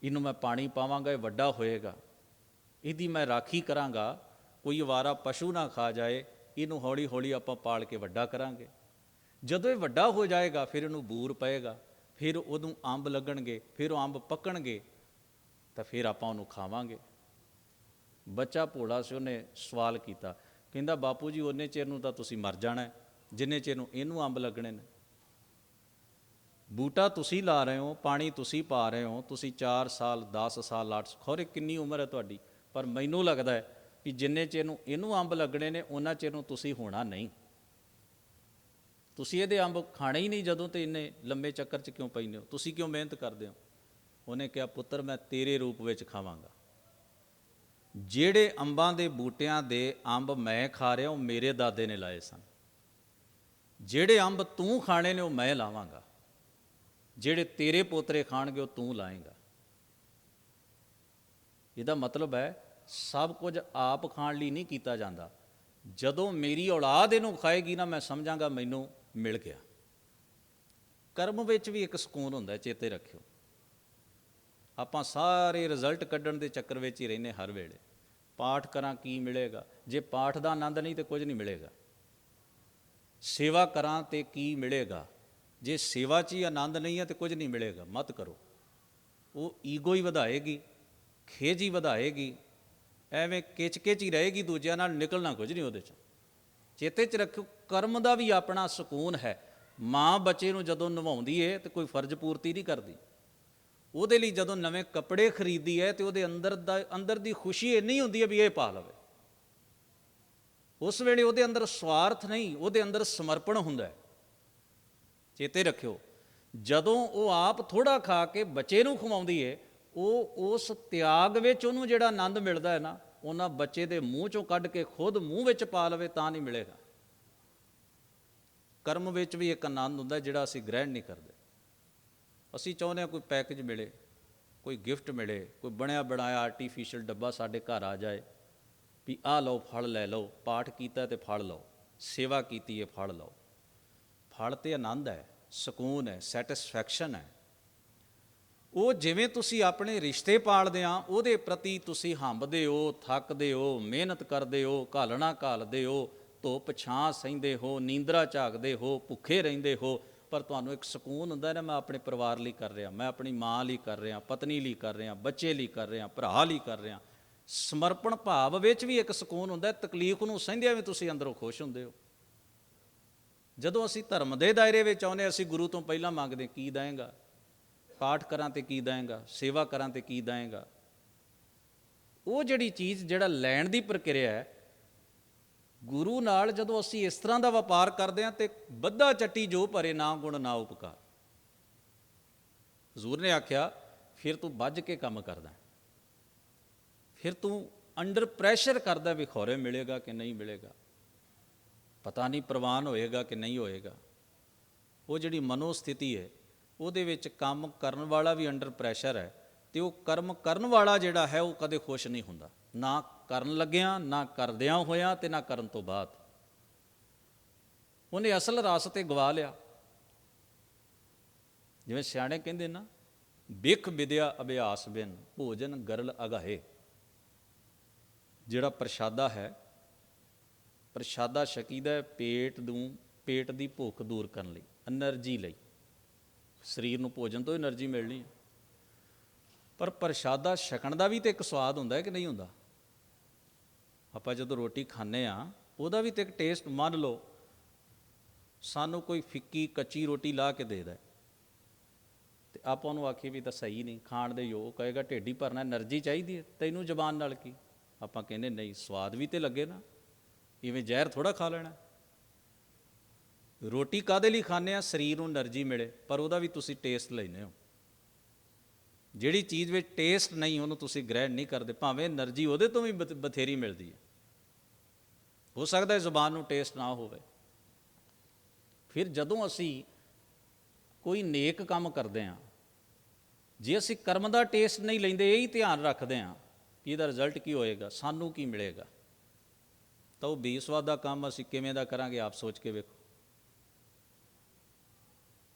ਇਹਨੂੰ ਮੈਂ ਪਾਣੀ ਪਾਵਾਂਗਾ, ਇਹ ਵੱਡਾ ਹੋਏਗਾ, ਇਹਦੀ ਮੈਂ ਰਾਖੀ ਕਰਾਂਗਾ, ਕੋਈ ਅਵਾਰਾ ਪਸ਼ੂ ਨਾ ਖਾ ਜਾਏ, ਇਹਨੂੰ ਹੌਲੀ ਹੌਲੀ ਆਪਾਂ ਪਾਲ ਕੇ ਵੱਡਾ ਕਰਾਂਗੇ। ਜਦੋਂ ਇਹ ਵੱਡਾ ਹੋ ਜਾਏਗਾ ਫਿਰ ਇਹਨੂੰ ਬੂਰ ਪਏਗਾ, ਫਿਰ ਉਹਨੂੰ ਅੰਬ ਲੱਗਣਗੇ, ਫਿਰ ਉਹ ਅੰਬ ਪੱਕਣਗੇ ਤਾਂ ਫਿਰ ਆਪਾਂ ਉਹਨੂੰ ਖਾਵਾਂਗੇ। ਬੱਚਾ ਭੋਲਾ ਸੀ, ਉਹਨੇ ਸਵਾਲ ਕੀਤਾ, ਕਹਿੰਦਾ ਬਾਪੂ ਜੀ ਉਨੇ ਚਿਰ ਨੂੰ ਤਾਂ ਤੁਸੀਂ ਮਰ ਜਾਣਾ ਜਿੰਨੇ ਚਿਰ ਨੂੰ ਇਹਨੂੰ ਅੰਬ ਲੱਗਣੇ ਨੇ। ਬੂਟਾ ਤੁਸੀਂ ਲਾ ਰਹੇ ਹੋ, ਪਾਣੀ ਤੁਸੀਂ ਪਾ ਰਹੇ ਹੋ, ਤੁਸੀਂ 4 ਸਾਲ 10 ਸਾਲ 8 ਖੌਰੇ ਕਿੰਨੀ ਉਮਰ ਹੈ ਤੁਹਾਡੀ, ਪਰ ਮੈਨੂੰ ਲੱਗਦਾ ਹੈ ਕਿ ਜਿੰਨੇ ਚਿਰ ਨੂੰ ਇਹਨੂੰ ਅੰਬ ਲੱਗਣੇ ਨੇ ਉਹਨਾਂ ਚਿਰ ਨੂੰ ਤੁਸੀਂ ਹੋਣਾ ਨਹੀਂ। ਤੁਸੀਂ ਇਹਦੇ ਅੰਬ ਖਾਣੇ ਹੀ ਨਹੀਂ ਜਦੋਂ, ਤੇ ਇੰਨੇ ਲੰਬੇ ਚੱਕਰ 'ਚ ਕਿਉਂ ਪੈਂਦੇ ਹੋ? ਤੁਸੀਂ ਕਿਉਂ ਮਿਹਨਤ ਕਰਦੇ ਹੋ? ਉਹਨੇ ਕਿਹਾ, ਪੁੱਤਰ ਮੈਂ ਤੇਰੇ ਰੂਪ ਵਿੱਚ ਖਾਵਾਂਗਾ। ਜਿਹੜੇ ਅੰਬਾਂ ਦੇ ਬੂਟਿਆਂ ਦੇ ਅੰਬ ਮੈਂ ਖਾ ਰਿਹਾ ਉਹ ਮੇਰੇ ਦਾਦੇ ਨੇ ਲਾਏ ਸਨ। ਜਿਹੜੇ ਅੰਬ ਤੂੰ ਖਾਣੇ ਨੇ ਉਹ ਮੈਂ ਲਾਵਾਂਗਾ। ਜਿਹੜੇ ਤੇਰੇ ਪੋਤਰੇ ਖਾਣਗੇ ਉਹ ਤੂੰ ਲਾਏਂਗਾ। ਇਹਦਾ ਮਤਲਬ ਹੈ ਸਭ ਕੁਝ ਆਪ ਖਾਣ ਲਈ ਨਹੀਂ ਕੀਤਾ ਜਾਂਦਾ। ਜਦੋਂ ਮੇਰੀ ਔਲਾਦ ਇਹਨੂੰ ਖਾਏਗੀ ਨਾ, ਮੈਂ ਸਮਝਾਂਗਾ ਮੈਨੂੰ ਮਿਲ ਗਿਆ। ਕਰਮ ਵਿੱਚ ਵੀ ਇੱਕ ਸਕੂਨ ਹੁੰਦਾ, ਚੇਤੇ ਰੱਖਿਓ। ਆਪਾਂ ਸਾਰੇ ਰਿਜ਼ਲਟ ਕੱਢਣ ਦੇ ਚੱਕਰ ਵਿੱਚ ਹੀ ਰਹਿੰਦੇ ਹਰ ਵੇਲੇ। ਪਾਠ ਕਰਾਂ ਕੀ ਮਿਲੇਗਾ? ਜੇ ਪਾਠ ਦਾ ਆਨੰਦ ਨਹੀਂ ਤਾਂ ਕੁਝ ਨਹੀਂ ਮਿਲੇਗਾ। ਸੇਵਾ ਕਰਾਂ ਤੇ ਕੀ ਮਿਲੇਗਾ? ਜੇ ਸੇਵਾ 'ਚ ਹੀ ਆਨੰਦ ਨਹੀਂ ਹੈ ਤਾਂ ਕੁਝ ਨਹੀਂ ਮਿਲੇਗਾ। ਮਤ ਕਰੋ, ਉਹ ਈਗੋ ਹੀ ਵਧਾਏਗੀ, ਖੇਜ ਹੀ ਵਧਾਏਗੀ, ਐਵੇਂ ਕਿਚ-ਕਿਚ ਹੀ ਰਹੇਗੀ ਦੂਜਿਆਂ ਨਾਲ, ਨਿਕਲਣਾ ਕੁਝ ਨਹੀਂ ਉਹਦੇ 'ਚ। ਚੇਤੇ 'ਚ ਰੱਖਿਓ, ਕਰਮ ਦਾ ਵੀ ਆਪਣਾ ਸਕੂਨ ਹੈ। ਮਾਂ ਬੱਚੇ ਨੂੰ ਜਦੋਂ ਨਵਾਉਂਦੀ ਹੈ ਤਾਂ ਕੋਈ ਫਰਜ਼ ਪੂਰਤੀ ਨਹੀਂ ਕਰਦੀ। ਉਹਦੇ ਲਈ ਜਦੋਂ ਨਵੇਂ ਕੱਪੜੇ ਖਰੀਦਦੀ ਹੈ ਤਾਂ ਉਹਦੇ ਅੰਦਰ ਦੀ ਖੁਸ਼ੀ ਇੰਨੀ ਹੁੰਦੀ ਹੈ ਵੀ ਇਹ ਪਾ ਲਵੇ। ਉਸ ਵੇਲੇ ਉਹਦੇ ਅੰਦਰ ਸਵਾਰਥ ਨਹੀਂ, ਉਹਦੇ ਅੰਦਰ ਸਮਰਪਣ ਹੁੰਦਾ ਹੈ। ਚੇਤੇ ਰੱਖਿਓ, ਜਦੋਂ ਉਹ ਆਪ ਥੋੜ੍ਹਾ ਖਾ ਕੇ ਬੱਚੇ ਨੂੰ ਖਵਾਉਂਦੀ ਹੈ, ਉਹ ਉਸ ਤਿਆਗ ਵਿੱਚ ਉਹਨੂੰ ਜਿਹੜਾ ਆਨੰਦ ਮਿਲਦਾ ਹੈ ਨਾ, ਉਹਨਾਂ ਬੱਚੇ ਦੇ ਮੂੰਹ 'ਚੋਂ ਕੱਢ ਕੇ ਖੁਦ ਮੂੰਹ ਵਿੱਚ ਪਾ ਲਵੇ ਤਾਂ ਨਹੀਂ ਮਿਲੇਗਾ। ਕਰਮ ਵਿੱਚ ਵੀ ਇੱਕ ਆਨੰਦ ਹੁੰਦਾ ਜਿਹੜਾ ਅਸੀਂ ਗ੍ਰਹਿਣ ਨਹੀਂ ਕਰਦੇ। ਅਸੀਂ ਚਾਹੁੰਦੇ ਹਾਂ ਕੋਈ ਪੈਕੇਜ ਮਿਲੇ, ਕੋਈ ਗਿਫਟ ਮਿਲੇ, ਕੋਈ ਬਣਿਆ ਬਣਾਇਆ ਆਰਟੀਫਿਸ਼ੀਅਲ ਡੱਬਾ ਸਾਡੇ ਘਰ ਆ ਜਾਏ ਵੀ ਆਹ ਲਓ ਫਲ ਲੈ ਲਓ, ਪਾਠ ਕੀਤਾ ਤੇ ਫਲ ਲਓ, ਸੇਵਾ ਕੀਤੀ ਹੈ ਫਲ ਲਓ। ਫਲ ਤੇ ਆਨੰਦ ਹੈ, ਸਕੂਨ ਹੈ, ਸੈਟਿਸਫੈਕਸ਼ਨ ਹੈ। ਉਹ ਜਿਵੇਂ ਤੁਸੀਂ ਆਪਣੇ ਰਿਸ਼ਤੇ ਪਾਲਦੇ ਆ ਉਹਦੇ ਪ੍ਰਤੀ ਤੁਸੀਂ ਹੰਭਦੇ ਹੋ, ਥੱਕਦੇ ਹੋ, ਮਿਹਨਤ ਕਰਦੇ ਹੋ, ਘਾਲਣਾ ਘਾਲਦੇ ਹੋ, ਧੁੱਪ ਛਾਂ ਸਹਿੰਦੇ ਹੋ, ਨੀਂਦਰਾ ਝਾਕਦੇ ਹੋ, ਭੁੱਖੇ ਰਹਿੰਦੇ ਹੋ, ਪਰ ਤੁਹਾਨੂੰ ਇੱਕ ਸਕੂਨ ਹੁੰਦਾ ਨਾ, ਮੈਂ ਆਪਣੇ ਪਰਿਵਾਰ ਲਈ ਕਰ ਰਿਹਾ, ਮੈਂ ਆਪਣੀ ਮਾਂ ਲਈ ਕਰ ਰਿਹਾ, ਪਤਨੀ ਲਈ ਕਰ ਰਿਹਾ, ਬੱਚੇ ਲਈ ਕਰ ਰਿਹਾ, ਭਰਾ ਲਈ ਕਰ ਰਿਹਾ। ਸਮਰਪਣ ਭਾਵ ਵਿੱਚ ਵੀ ਇੱਕ ਸਕੂਨ ਹੁੰਦਾ, ਤਕਲੀਫ ਨੂੰ ਸਹਿੰਦਿਆਂ ਵੀ ਤੁਸੀਂ ਅੰਦਰੋਂ ਖੁਸ਼ ਹੁੰਦੇ ਹੋ। ਜਦੋਂ ਅਸੀਂ ਧਰਮ ਦੇ ਦਾਇਰੇ ਵਿੱਚ ਆਉਂਦੇ, ਅਸੀਂ ਗੁਰੂ ਤੋਂ ਪਹਿਲਾਂ ਮੰਗਦੇ, ਕੀ ਦੇਂਗਾ? ਪਾਠ ਕਰਾਂ ਤੇ ਕੀ ਦੇਂਗਾ? ਸੇਵਾ ਕਰਾਂ ਤੇ ਕੀ ਦੇਂਗਾ? ਉਹ ਜਿਹੜੀ ਚੀਜ਼, ਜਿਹੜਾ ਲੈਣ ਦੀ ਪ੍ਰਕਿਰਿਆ ਹੈ, ਗੁਰੂ ਨਾਲ ਜਦੋਂ ਅਸੀਂ ਇਸ ਤਰ੍ਹਾਂ ਦਾ ਵਪਾਰ ਕਰਦੇ ਹਾਂ ਤੇ ਬੱਧਾ ਚੱਟੀ ਜੋ ਭਰੇ ਨਾ ਗੁਣ ਨਾ ਉਪਕਾਰ। ਹਜ਼ੂਰ ਨੇ ਆਖਿਆ ਫਿਰ ਤੂੰ ਬੱਝ ਕੇ ਕੰਮ ਕਰਦਾ, ਫਿਰ ਤੂੰ ਅੰਡਰ ਪ੍ਰੈਸ਼ਰ ਕਰਦਾ ਵੀ ਖੌਰੇ ਮਿਲੇਗਾ ਕਿ ਨਹੀਂ ਮਿਲੇਗਾ, ਪਤਾ ਨਹੀਂ ਪ੍ਰਵਾਨ ਹੋਏਗਾ ਕਿ ਨਹੀਂ ਹੋਏਗਾ। ਉਹ ਜਿਹੜੀ ਮਨੋ ਸਥਿਤੀ ਹੈ, ਉਹਦੇ ਵਿੱਚ ਕੰਮ ਕਰਨ ਵਾਲਾ ਵੀ ਅੰਡਰ ਪ੍ਰੈਸ਼ਰ ਹੈ, ਅਤੇ ਉਹ ਕਰਮ ਕਰਨ ਵਾਲਾ ਜਿਹੜਾ ਹੈ ਉਹ ਕਦੇ ਖੁਸ਼ ਨਹੀਂ ਹੁੰਦਾ, ਨਾ ਕਰਨ ਲੱਗਿਆਂ, ਨਾ ਕਰਦਿਆਂ ਹੋਇਆਂ, ਅਤੇ ਨਾ ਕਰਨ ਤੋਂ ਬਾਅਦ। ਉਹਨੇ ਅਸਲ ਰਸ ਤੇ ਗਵਾ ਲਿਆ। ਜਿਵੇਂ ਸਿਆਣੇ ਕਹਿੰਦੇ ਨਾ, ਬਿਖ ਵਿਦਿਆ ਅਭਿਆਸ ਬਿਨ ਭੋਜਨ ਗਰਲ ਅਗਾਹੇ। ਜਿਹੜਾ ਪ੍ਰਸ਼ਾਦਾ ਹੈ, ਪ੍ਰਸ਼ਾਦਾ ਛਕੀਦਾ ਪੇਟ ਦੀ ਭੁੱਖ ਦੂਰ ਕਰਨ ਲਈ, ਐਨਰਜੀ ਲਈ। ਸਰੀਰ ਨੂੰ ਭੋਜਨ ਤੋਂ ਐਨਰਜੀ ਮਿਲਣੀ ਹੈ, ਪਰ ਪ੍ਰਸ਼ਾਦਾ ਛਕਣ ਦਾ ਵੀ ਤਾਂ ਇੱਕ ਸਵਾਦ ਹੁੰਦਾ ਹੈ ਕਿ ਨਹੀਂ ਹੁੰਦਾ? ਆਪਾਂ ਜਦੋਂ ਰੋਟੀ ਖਾਂਦੇ ਹਾਂ, ਉਹਦਾ ਵੀ ਤਾਂ ਇੱਕ ਟੇਸਟ। ਮੰਨ ਲਓ ਸਾਨੂੰ ਕੋਈ ਫਿੱਕੀ ਕੱਚੀ ਰੋਟੀ ਲਾ ਕੇ ਦੇ ਦੇ, ਅਤੇ ਆਪਾਂ ਉਹਨੂੰ ਆਖੀਏ ਵੀ ਤਾਂ ਸਹੀ ਨਹੀਂ, ਖਾਣ ਦੇ ਯੋਗ, ਕਹੇਗਾ ਢਿੱਡ ਹੀ ਭਰਨਾ, ਐਨਰਜੀ ਚਾਹੀਦੀ ਹੈ ਤੈਨੂੰ ਜ਼ਬਾਨ ਨਾਲ ਕੀ? ਆਪਾਂ ਕਹਿੰਦੇ ਨਹੀਂ, ਸਵਾਦ ਵੀ ਤਾਂ ਲੱਗੇ ਨਾ, ਇਵੇਂ ਜ਼ਹਿਰ ਥੋੜ੍ਹਾ ਖਾ ਲੈਣਾ। ਰੋਟੀ ਕਾਹਦੇ ਲਈ ਖਾਂਦੇ ਹਾਂ? ਸਰੀਰ ਨੂੰ ਐਨਰਜੀ ਮਿਲੇ, ਪਰ ਉਹਦਾ ਵੀ ਤੁਸੀਂ ਟੇਸਟ ਲੈਂਦੇ ਹੋ। ਜਿਹੜੀ ਚੀਜ਼ ਵਿੱਚ ਟੇਸਟ ਨਹੀਂ, ਉਹਨੂੰ ਤੁਸੀਂ ਗ੍ਰਹਿਣ ਨਹੀਂ ਕਰਦੇ, ਭਾਵੇਂ ਐਨਰਜੀ ਉਹਦੇ ਤੋਂ ਵੀ ਬਥੇਰੀ ਮਿਲਦੀ ਹੈ। ਹੋ ਸਕਦਾ ਜ਼ੁਬਾਨ ਨੂੰ ਟੇਸਟ ਨਾ ਹੋਵੇ। ਫਿਰ ਜਦੋਂ ਅਸੀਂ ਕੋਈ ਨੇਕ ਕੰਮ ਕਰਦੇ ਹਾਂ, ਜੇ ਅਸੀਂ ਕਰਮ ਦਾ ਟੇਸਟ ਨਹੀਂ ਲੈਂਦੇ, ਇਹੀ ਧਿਆਨ ਰੱਖਦੇ ਹਾਂ ਕਿ ਇਹਦਾ ਰਿਜ਼ਲਟ ਕੀ ਹੋਏਗਾ, ਸਾਨੂੰ ਕੀ ਮਿਲੇਗਾ, ਤਾਂ ਉਹ ਬੇਸਵਾਦ ਦਾ ਕੰਮ ਅਸੀਂ ਕਿਵੇਂ ਦਾ ਕਰਾਂਗੇ, ਆਪ ਸੋਚ ਕੇ ਵੇਖੋ।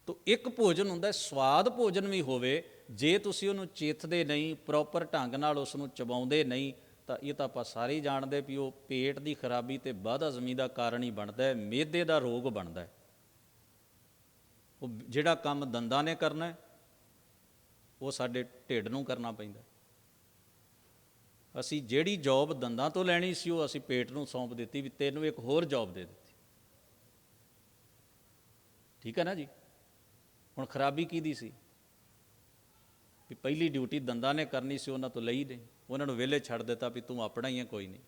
ਤਾਂ ਇੱਕ ਭੋਜਨ ਹੁੰਦਾ, ਸਵਾਦ ਭੋਜਨ ਵੀ ਹੋਵੇ, ਜੇ ਤੁਸੀਂ ਉਹਨੂੰ ਚੇਤਦੇ ਨਹੀਂ, ਪ੍ਰੋਪਰ ਢੰਗ ਨਾਲ ਉਸ ਨੂੰ ਚਬਾਉਂਦੇ ਨਹੀਂ, ਤਾਂ ਇਹ ਤਾਂ ਆਪਾਂ ਸਾਰੇ ਹੀ ਜਾਣਦੇ ਵੀ ਉਹ ਪੇਟ ਦੀ ਖਰਾਬੀ ਅਤੇ ਬਦਹਜ਼ਮੀ ਦਾ ਕਾਰਨ ਹੀ ਬਣਦਾ ਹੈ, ਮਿਹਦੇ ਦਾ ਰੋਗ ਬਣਦਾ ਹੈ। ਉਹ ਜਿਹੜਾ ਕੰਮ ਦੰਦਾਂ ਨੇ ਕਰਨਾ, ਉਹ ਸਾਡੇ ਢਿੱਡ ਨੂੰ ਕਰਨਾ ਪੈਂਦਾ। ਅਸੀਂ ਜਿਹੜੀ ਜੋਬ ਦੰਦਾਂ ਤੋਂ ਲੈਣੀ ਸੀ, ਉਹ ਅਸੀਂ ਪੇਟ ਨੂੰ ਸੌਂਪ ਦਿੱਤੀ ਵੀ ਤੈਨੂੰ ਇੱਕ ਹੋਰ ਜੋਬ ਦੇ ਦਿੱਤੀ। ਠੀਕ ਹੈ ਨਾ ਜੀ? ਹੁਣ ਖਰਾਬੀ ਕਿਹਦੀ ਸੀ? ਵੀ ਪਹਿਲੀ ਡਿਊਟੀ ਦੰਦਾਂ ਨੇ ਕਰਨੀ ਸੀ, ਉਹਨਾਂ ਤੋਂ ਲਈ ਨਹੀਂ, ਉਹਨਾਂ ਨੂੰ ਵਿਹਲੇ ਛੱਡ ਦਿੱਤਾ ਵੀ ਤੂੰ ਆਪਣਾ ਹੀ ਹੈ, ਕੋਈ ਨਹੀਂ,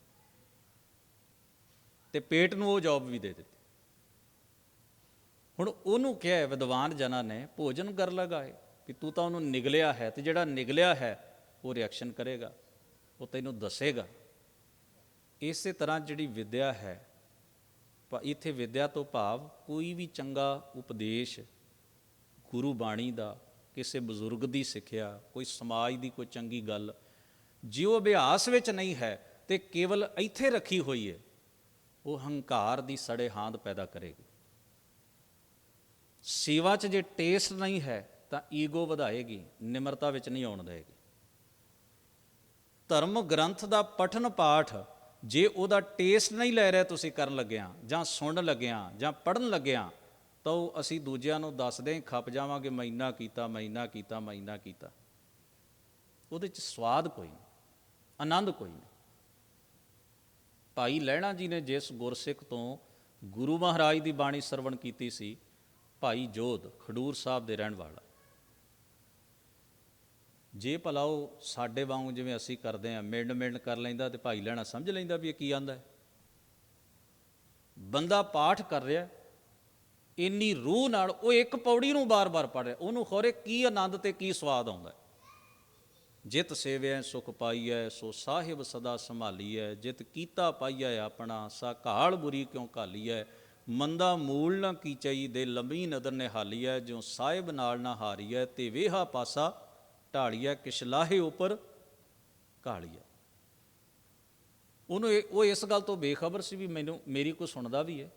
ਅਤੇ ਪੇਟ ਨੂੰ ਉਹ ਜੋਬ ਵੀ ਦੇ ਦਿੱਤੀ। ਹੁਣ ਉਹਨੂੰ ਕਿਹਾ ਵਿਦਵਾਨ ਜਨਾਂ ਨੇ, ਭੋਜਨ ਕਰ ਲਗਾਏ, ਵੀ ਤੂੰ ਤਾਂ ਉਹਨੂੰ ਨਿਗਲਿਆ ਹੈ, ਅਤੇ ਜਿਹੜਾ ਨਿਗਲਿਆ ਹੈ ਉਹ ਰਿਐਕਸ਼ਨ ਕਰੇਗਾ, ਉਹ ਤੈਨੂੰ ਦੱਸੇਗਾ। ਇਸੇ ਤਰ੍ਹਾਂ ਜਿਹੜੀ ਵਿੱਦਿਆ ਹੈ, ਇੱਥੇ ਵਿੱਦਿਆ ਤੋਂ ਭਾਵ ਕੋਈ ਵੀ ਚੰਗਾ ਉਪਦੇਸ਼, ਗੁਰੂ ਬਾਣੀ ਦਾ, ਕਿਸੇ ਬਜ਼ੁਰਗ ਦੀ ਸਿੱਖਿਆ, ਕੋਈ ਸਮਾਜ ਦੀ ਕੋਈ ਚੰਗੀ ਗੱਲ, ਜੇ ਉਹ ਅਭਿਆਸ ਵਿੱਚ ਨਹੀਂ ਹੈ ਅਤੇ ਕੇਵਲ ਇੱਥੇ ਰੱਖੀ ਹੋਈ ਹੈ, ਉਹ ਹੰਕਾਰ ਦੀ ਸੜੇ ਹਾਂਦ ਪੈਦਾ ਕਰੇਗੀ। ਸੇਵਾ 'ਚ ਜੇ ਟੇਸਟ ਨਹੀਂ ਹੈ ਤਾਂ ਈਗੋ ਵਧਾਏਗੀ, ਨਿਮਰਤਾ ਵਿੱਚ ਨਹੀਂ ਆਉਣ ਦੇਵੇਗੀ। ਧਰਮ ਗ੍ਰੰਥ ਦਾ ਪਠਨ ਪਾਠ ਜੇ ਉਹਦਾ ਟੇਸਟ ਨਹੀਂ ਲੈ ਰਿਹਾ ਤੁਸੀਂ ਕਰਨ ਲੱਗਿਆ, ਜਾਂ ਸੁਣਨ ਲੱਗਿਆ, ਜਾਂ ਪੜ੍ਹਨ ਲੱਗਿਆ, ਤਾਂ ਉਹ ਅਸੀਂ ਦੂਜਿਆਂ ਨੂੰ ਦੱਸਦੇ ਹੀ ਖੱਪ ਜਾਵਾਂਗੇ, ਮੈਂ ਇੰਨਾ ਕੀਤਾ, ਮੈਂ ਇੰਨਾ ਕੀਤਾ, ਮੈਂ ਇੰਨਾ ਕੀਤਾ। ਉਹਦੇ 'ਚ ਸਵਾਦ ਕੋਈ ਨਹੀਂ, ਆਨੰਦ ਕੋਈ ਨਹੀਂ। ਭਾਈ ਲਹਿਣਾ ਜੀ ਨੇ ਜਿਸ ਗੁਰਸਿੱਖ ਤੋਂ ਗੁਰੂ ਮਹਾਰਾਜ ਦੀ ਬਾਣੀ ਸਰਵਣ ਕੀਤੀ ਸੀ, ਭਾਈ ਜੋਧ, ਖਡੂਰ ਸਾਹਿਬ ਦੇ ਰਹਿਣ ਵਾਲਾ, ਜੇ ਭਲਾ ਉਹ ਸਾਡੇ ਵਾਂਗ ਜਿਵੇਂ ਅਸੀਂ ਕਰਦੇ ਹਾਂ, ਮਿੰਡ ਕਰ ਲੈਂਦਾ, ਅਤੇ ਭਾਈ ਲਹਿਣਾ ਸਮਝ ਲੈਂਦਾ ਵੀ ਇਹ ਕੀ ਆਂਦਾ ਹੈ। ਬੰਦਾ ਪਾਠ ਕਰ ਰਿਹਾ, ਇੰਨੀ ਰੂਹ ਨਾਲ ਉਹ ਇੱਕ ਪੌੜੀ ਨੂੰ ਬਾਰ-ਬਾਰ ਪੜ੍ਹ ਰਿਹਾ, ਉਹਨੂੰ ਖੌਰੇ ਕੀ ਆਨੰਦ ਅਤੇ ਕੀ ਸਵਾਦ ਆਉਂਦਾ। ਜਿਤ ਸੇਵਿਆ ਸੁਖ ਪਾਈਐ, ਸੋ ਸਾਹਿਬ ਸਦਾ ਸੰਭਾਲੀਐ, ਜਿਤ ਕੀਤਾ ਪਾਈਐ ਆਪਣਾ, ਸਾ ਘਾਲ ਬੁਰੀ ਕਿਉਂ ਘਾਲੀਐ, ਮੰਦਾ ਮੂਲ ਨਾ ਕੀਚਈ, ਦੇ ਲੰਮੀ ਨਦਰ ਨਿਹਾਲੀਐ, ਜਿਉ ਸਾਹਿਬ ਨਾਲ ਨਾ ਹਾਰੀਐ, ਤੇ ਵੇਹਾ ਪਾਸਾ ਢਾਲੀਐ, ਕਿਛ ਲਾਹੇ ਉੱਪਰ ਘਾਲੀਐ। ਉਹਨੂੰ ਉਹ ਇਸ ਗੱਲ ਤੋਂ ਬੇਖਬਰ ਸੀ ਵੀ ਮੇਰੀ ਕੋਈ ਸੁਣਦਾ ਵੀ ਹੈ,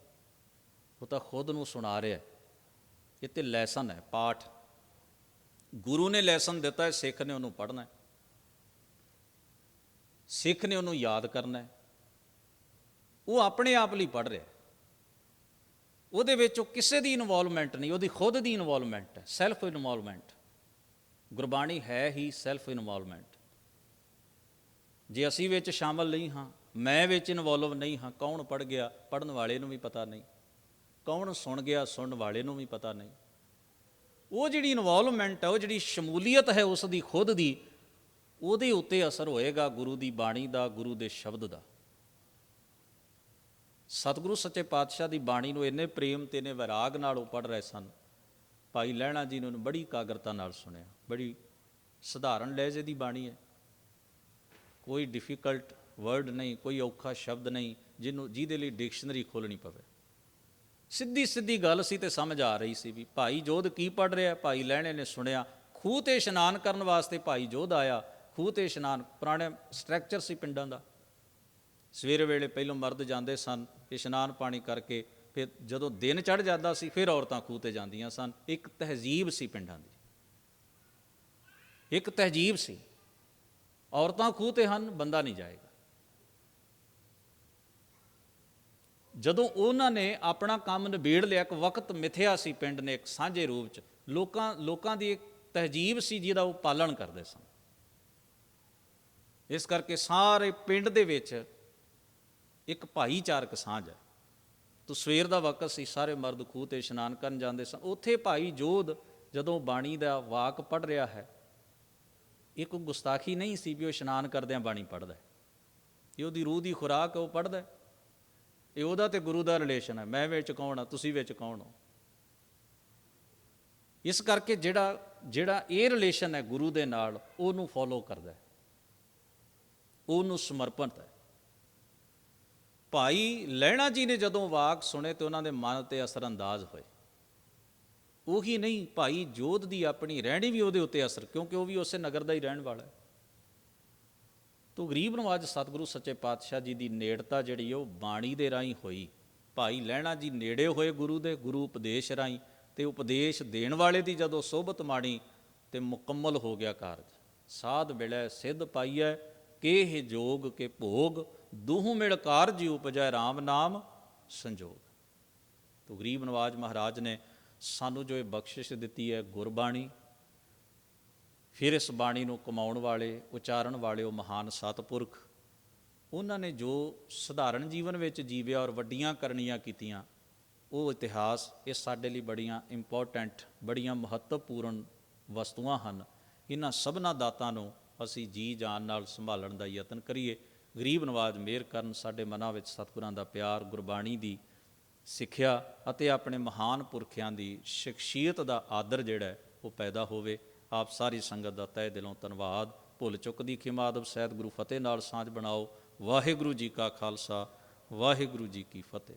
ਉਹ ਤਾਂ ਖੁਦ ਨੂੰ ਸੁਣਾ ਰਿਹਾ। ਇਹ ਤਾਂ ਲੈਸਨ ਹੈ, ਪਾਠ। ਗੁਰੂ ਨੇ ਲੈਸਨ ਦਿੱਤਾ ਹੈ, ਸਿੱਖ ਨੇ ਉਹਨੂੰ ਪੜ੍ਹਨਾ ਹੈ, ਸਿੱਖ ਨੇ ਉਹਨੂੰ ਯਾਦ ਕਰਨਾ ਹੈ। ਉਹ ਆਪਣੇ ਆਪ ਲਈ ਪੜ੍ਹ ਰਿਹਾ, ਉਹਦੇ ਵਿੱਚ ਉਹ ਕਿਸੇ ਦੀ ਇਨਵੋਲਵਮੈਂਟ ਨਹੀਂ, ਉਹਦੀ ਖੁਦ ਦੀ ਇਨਵੋਲਵਮੈਂਟ ਹੈ, ਸੈਲਫ ਇਨਵੋਲਵਮੈਂਟ। ਗੁਰਬਾਣੀ ਹੈ ਹੀ ਸੈਲਫ ਇਨਵੋਲਵਮੈਂਟ। ਜੇ ਅਸੀਂ ਵਿੱਚ ਸ਼ਾਮਲ ਨਹੀਂ ਹਾਂ, ਮੈਂ ਵਿੱਚ ਇਨਵੋਲਵ ਨਹੀਂ ਹਾਂ, ਕੌਣ ਪੜ੍ਹ ਗਿਆ ਪੜ੍ਹਨ ਵਾਲੇ ਨੂੰ ਵੀ ਪਤਾ ਨਹੀਂ, ਕੌਣ ਸੁਣ ਗਿਆ ਸੁਣਨ ਵਾਲੇ ਨੂੰ ਵੀ ਪਤਾ ਨਹੀਂ। ਉਹ ਜਿਹੜੀ ਇਨਵੋਲਵਮੈਂਟ ਹੈ, ਉਹ ਜਿਹੜੀ ਸ਼ਮੂਲੀਅਤ ਹੈ ਉਸ ਦੀ ਖੁਦ ਦੀ, ਉਹਦੇ ਉੱਤੇ ਅਸਰ ਹੋਏਗਾ ਗੁਰੂ ਦੀ ਬਾਣੀ ਦਾ, ਗੁਰੂ ਦੇ ਸ਼ਬਦ ਦਾ। ਸਤਿਗੁਰੂ ਸੱਚੇ ਪਾਤਸ਼ਾਹ ਦੀ ਬਾਣੀ ਨੂੰ ਇੰਨੇ ਪ੍ਰੇਮ ਤੇ ਇੰਨੇ ਵਿਰਾਗ ਨਾਲ ਉਹ ਪੜ੍ਹ ਰਹੇ ਸਨ। ਭਾਈ ਲਹਿਣਾ ਜੀ ਨੇ ਉਹਨੂੰ ਬੜੀ ਇਕਾਗਰਤਾ ਨਾਲ ਸੁਣਿਆ। ਬੜੀ ਸਧਾਰਨ ਲਹਿਜੇ ਦੀ ਬਾਣੀ ਹੈ, ਕੋਈ ਡਿਫੀਕਲਟ ਵਰਡ ਨਹੀਂ, ਕੋਈ ਔਖਾ ਸ਼ਬਦ ਨਹੀਂ ਜਿਹਦੇ ਲਈ ਡਿਕਸ਼ਨਰੀ ਖੋਲ੍ਹਣੀ ਪਵੇ। ਸਿੱਧੀ ਸਿੱਧੀ ਗੱਲ ਸੀ ਤੇ ਸਮਝ ਆ ਰਹੀ ਸੀ ਵੀ ਭਾਈ ਜੋਧ ਕੀ ਪੜ੍ਹ ਰਿਹਾ। ਭਾਈ ਲਹਿਣੇ ਨੇ ਸੁਣਿਆ। ਖੂਹ 'ਤੇ ਇਸ਼ਨਾਨ ਕਰਨ ਵਾਸਤੇ ਭਾਈ ਜੋਧ ਆਇਆ। ਖੂਹ 'ਤੇ ਇਸ਼ਨਾਨ, ਪੁਰਾਣੇ ਸਟਰਕਚਰ ਸੀ ਪਿੰਡਾਂ ਦਾ। ਸਵੇਰੇ ਵੇਲੇ ਪਹਿਲੋਂ ਮਰਦ ਜਾਂਦੇ ਸਨ ਇਸ਼ਨਾਨ ਪਾਣੀ ਕਰਕੇ, ਫਿਰ ਜਦੋਂ ਦਿਨ ਚੜ੍ਹ ਜਾਂਦਾ ਸੀ ਫਿਰ ਔਰਤਾਂ ਖੂਹ 'ਤੇ ਜਾਂਦੀਆਂ ਸਨ। ਇੱਕ ਤਹਿਜ਼ੀਬ ਸੀ ਪਿੰਡਾਂ ਦੀ, ਇੱਕ ਤਹਿਜ਼ੀਬ ਸੀ। ਔਰਤਾਂ ਖੂਹ 'ਤੇ ਹਨ, ਬੰਦਾ ਨਹੀਂ ਜਾਏਗਾ। ਜਦੋਂ ਉਹਨਾਂ ਨੇ ਆਪਣਾ ਕੰਮ ਨਿਬੇੜ ਲਿਆ, ਇੱਕ ਵਕਤ ਮਿਥਿਆ ਸੀ ਪਿੰਡ ਨੇ ਇੱਕ ਸਾਂਝੇ ਰੂਪ 'ਚ, ਲੋਕਾਂ ਦੀ ਇੱਕ ਤਹਿਜ਼ੀਬ ਸੀ ਜਿਹਦਾ ਉਹ ਪਾਲਣ ਕਰਦੇ ਸਨ। ਇਸ ਕਰਕੇ ਸਾਰੇ ਪਿੰਡ ਦੇ ਵਿੱਚ ਇੱਕ ਭਾਈਚਾਰਕ ਸਾਂਝ ਹੈ। ਤੋ ਸਵੇਰ ਦਾ ਵਕਤ ਸੀ, ਸਾਰੇ ਮਰਦ ਖੂਹ 'ਤੇ ਇਸ਼ਨਾਨ ਕਰਨ ਜਾਂਦੇ ਸਨ। ਉੱਥੇ ਭਾਈ ਜੋਧ ਜਦੋਂ ਬਾਣੀ ਦਾ ਵਾਕ ਪੜ੍ਹ ਰਿਹਾ ਹੈ, ਇਹ ਕੋਈ ਗੁਸਤਾਖੀ ਨਹੀਂ ਸੀ ਵੀ ਉਹ ਇਸ਼ਨਾਨ ਕਰਦਿਆਂ ਬਾਣੀ ਪੜ੍ਹਦਾ। ਇਹ ਉਹਦੀ ਰੂਹ ਦੀ ਖੁਰਾਕ, ਉਹ ਪੜ੍ਹਦਾ। ਇਹ ਉਹਦਾ ਤੇ ਗੁਰੂ ਦਾ ਰਿਲੇਸ਼ਨ ਹੈ। ਮੈਂ ਵਿੱਚ ਕੌਣ ਹਾਂ, ਤੁਸੀਂ ਵਿੱਚ ਕੌਣ ਹੋ। ਇਸ ਕਰਕੇ ਜਿਹੜਾ ਇਹ ਰਿਲੇਸ਼ਨ ਹੈ ਗੁਰੂ ਦੇ ਨਾਲ, ਉਹਨੂੰ ਫੋਲੋ ਕਰਦਾ, ਉਹਨੂੰ ਸਮਰਪਿਤ ਹੈ। ਭਾਈ ਲਹਿਣਾ ਜੀ ਨੇ ਜਦੋਂ ਵਾਕ ਸੁਣੇ ਤੇ ਉਹਨਾਂ ਦੇ ਮਨ 'ਤੇ ਅਸਰ ਅੰਦਾਜ਼ ਹੋਏ। ਉਹੀ ਨਹੀਂ, ਭਾਈ ਜੋਧ ਦੀ ਆਪਣੀ ਰਹਿਣੀ ਵੀ ਉਹਦੇ ਉੱਤੇ ਅਸਰ, ਕਿਉਂਕਿ ਉਹ ਵੀ ਉਸੇ ਨਗਰ ਦਾ ਹੀ ਰਹਿਣ ਵਾਲਾ ਹੈ। ਤੋ ਗਰੀਬ ਨਵਾਜ਼ ਸਤਿਗੁਰੂ ਸੱਚੇ ਪਾਤਸ਼ਾਹ ਜੀ ਦੀ ਨੇੜਤਾ ਜਿਹੜੀ ਉਹ ਬਾਣੀ ਦੇ ਰਾਹੀਂ ਹੋਈ। ਭਾਈ ਲਹਿਣਾ ਜੀ ਨੇੜੇ ਹੋਏ ਗੁਰੂ ਦੇ, ਗੁਰੂ ਉਪਦੇਸ਼ ਰਾਹੀਂ, ਤੇ ਉਪਦੇਸ਼ ਦੇਣ ਵਾਲੇ ਦੀ ਜਦੋਂ ਸੋਭਤ ਮਾਣੀ ਤੇ ਮੁਕੰਮਲ ਹੋ ਗਿਆ ਕਾਰਜ। ਸਾਧ ਮਿਲੈ ਸਿੱਧ ਪਾਈਐ, ਕੇਹ ਜੋਗ ਕੇ ਭੋਗ, ਦੂਹ ਮਿਲ ਕਾਰਜ ਉਪਜੈ ਰਾਮ ਨਾਮ ਸੰਜੋਗ। ਤੋ ਗਰੀਬ ਨਵਾਜ਼ ਮਹਾਰਾਜ ਨੇ ਸਾਨੂੰ ਜੋ ਇਹ ਬਖਸ਼ਿਸ਼ ਦਿੱਤੀ ਹੈ ਗੁਰਬਾਣੀ, ਫਿਰ ਇਸ ਬਾਣੀ ਨੂੰ ਕਮਾਉਣ ਵਾਲੇ, ਉਚਾਰਨ ਵਾਲੇ ਉਹ ਮਹਾਨ ਸਤਿਪੁਰਖ, ਉਹਨਾਂ ਨੇ ਜੋ ਸਧਾਰਨ ਜੀਵਨ ਵਿੱਚ ਜੀਵਿਆ ਔਰ ਵੱਡੀਆਂ ਕਰਨੀਆਂ ਕੀਤੀਆਂ, ਉਹ ਇਤਿਹਾਸ, ਇਹ ਸਾਡੇ ਲਈ ਬੜੀਆਂ ਇੰਪੋਰਟੈਂਟ, ਬੜੀਆਂ ਮਹੱਤਵਪੂਰਨ ਵਸਤੂਆਂ ਹਨ। ਇਹਨਾਂ ਸਭਨਾਂ ਦਾਤਾਂ ਨੂੰ ਅਸੀਂ ਜੀ ਜਾਨ ਨਾਲ ਸੰਭਾਲਣ ਦਾ ਯਤਨ ਕਰੀਏ। ਗਰੀਬ ਨਵਾਜ਼ ਮਿਹਰ ਕਰਨ, ਸਾਡੇ ਮਨਾਂ ਵਿੱਚ ਸਤਿਗੁਰਾਂ ਦਾ ਪਿਆਰ, ਗੁਰਬਾਣੀ ਦੀ ਸਿੱਖਿਆ ਅਤੇ ਆਪਣੇ ਮਹਾਨ ਪੁਰਖਿਆਂ ਦੀ ਸ਼ਖਸੀਅਤ ਦਾ ਆਦਰ ਜਿਹੜਾ ਉਹ ਪੈਦਾ ਹੋਵੇ। ਆਪ ਸਾਰੀ ਸੰਗਤ ਦਾ ਤਹਿ ਦਿਲੋਂ ਧੰਨਵਾਦ। ਭੁੱਲ ਚੁੱਕ ਦੀ ਖਿਮਾ ਅਦਬ ਸਹਿਤ ਗੁਰੂ ਫਤਿਹ ਨਾਲ ਸਾਂਝ ਬਣਾਓ। ਵਾਹਿਗੁਰੂ ਜੀ ਕਾ ਖਾਲਸਾ, ਵਾਹਿਗੁਰੂ ਜੀ ਕੀ ਫਤਿਹ।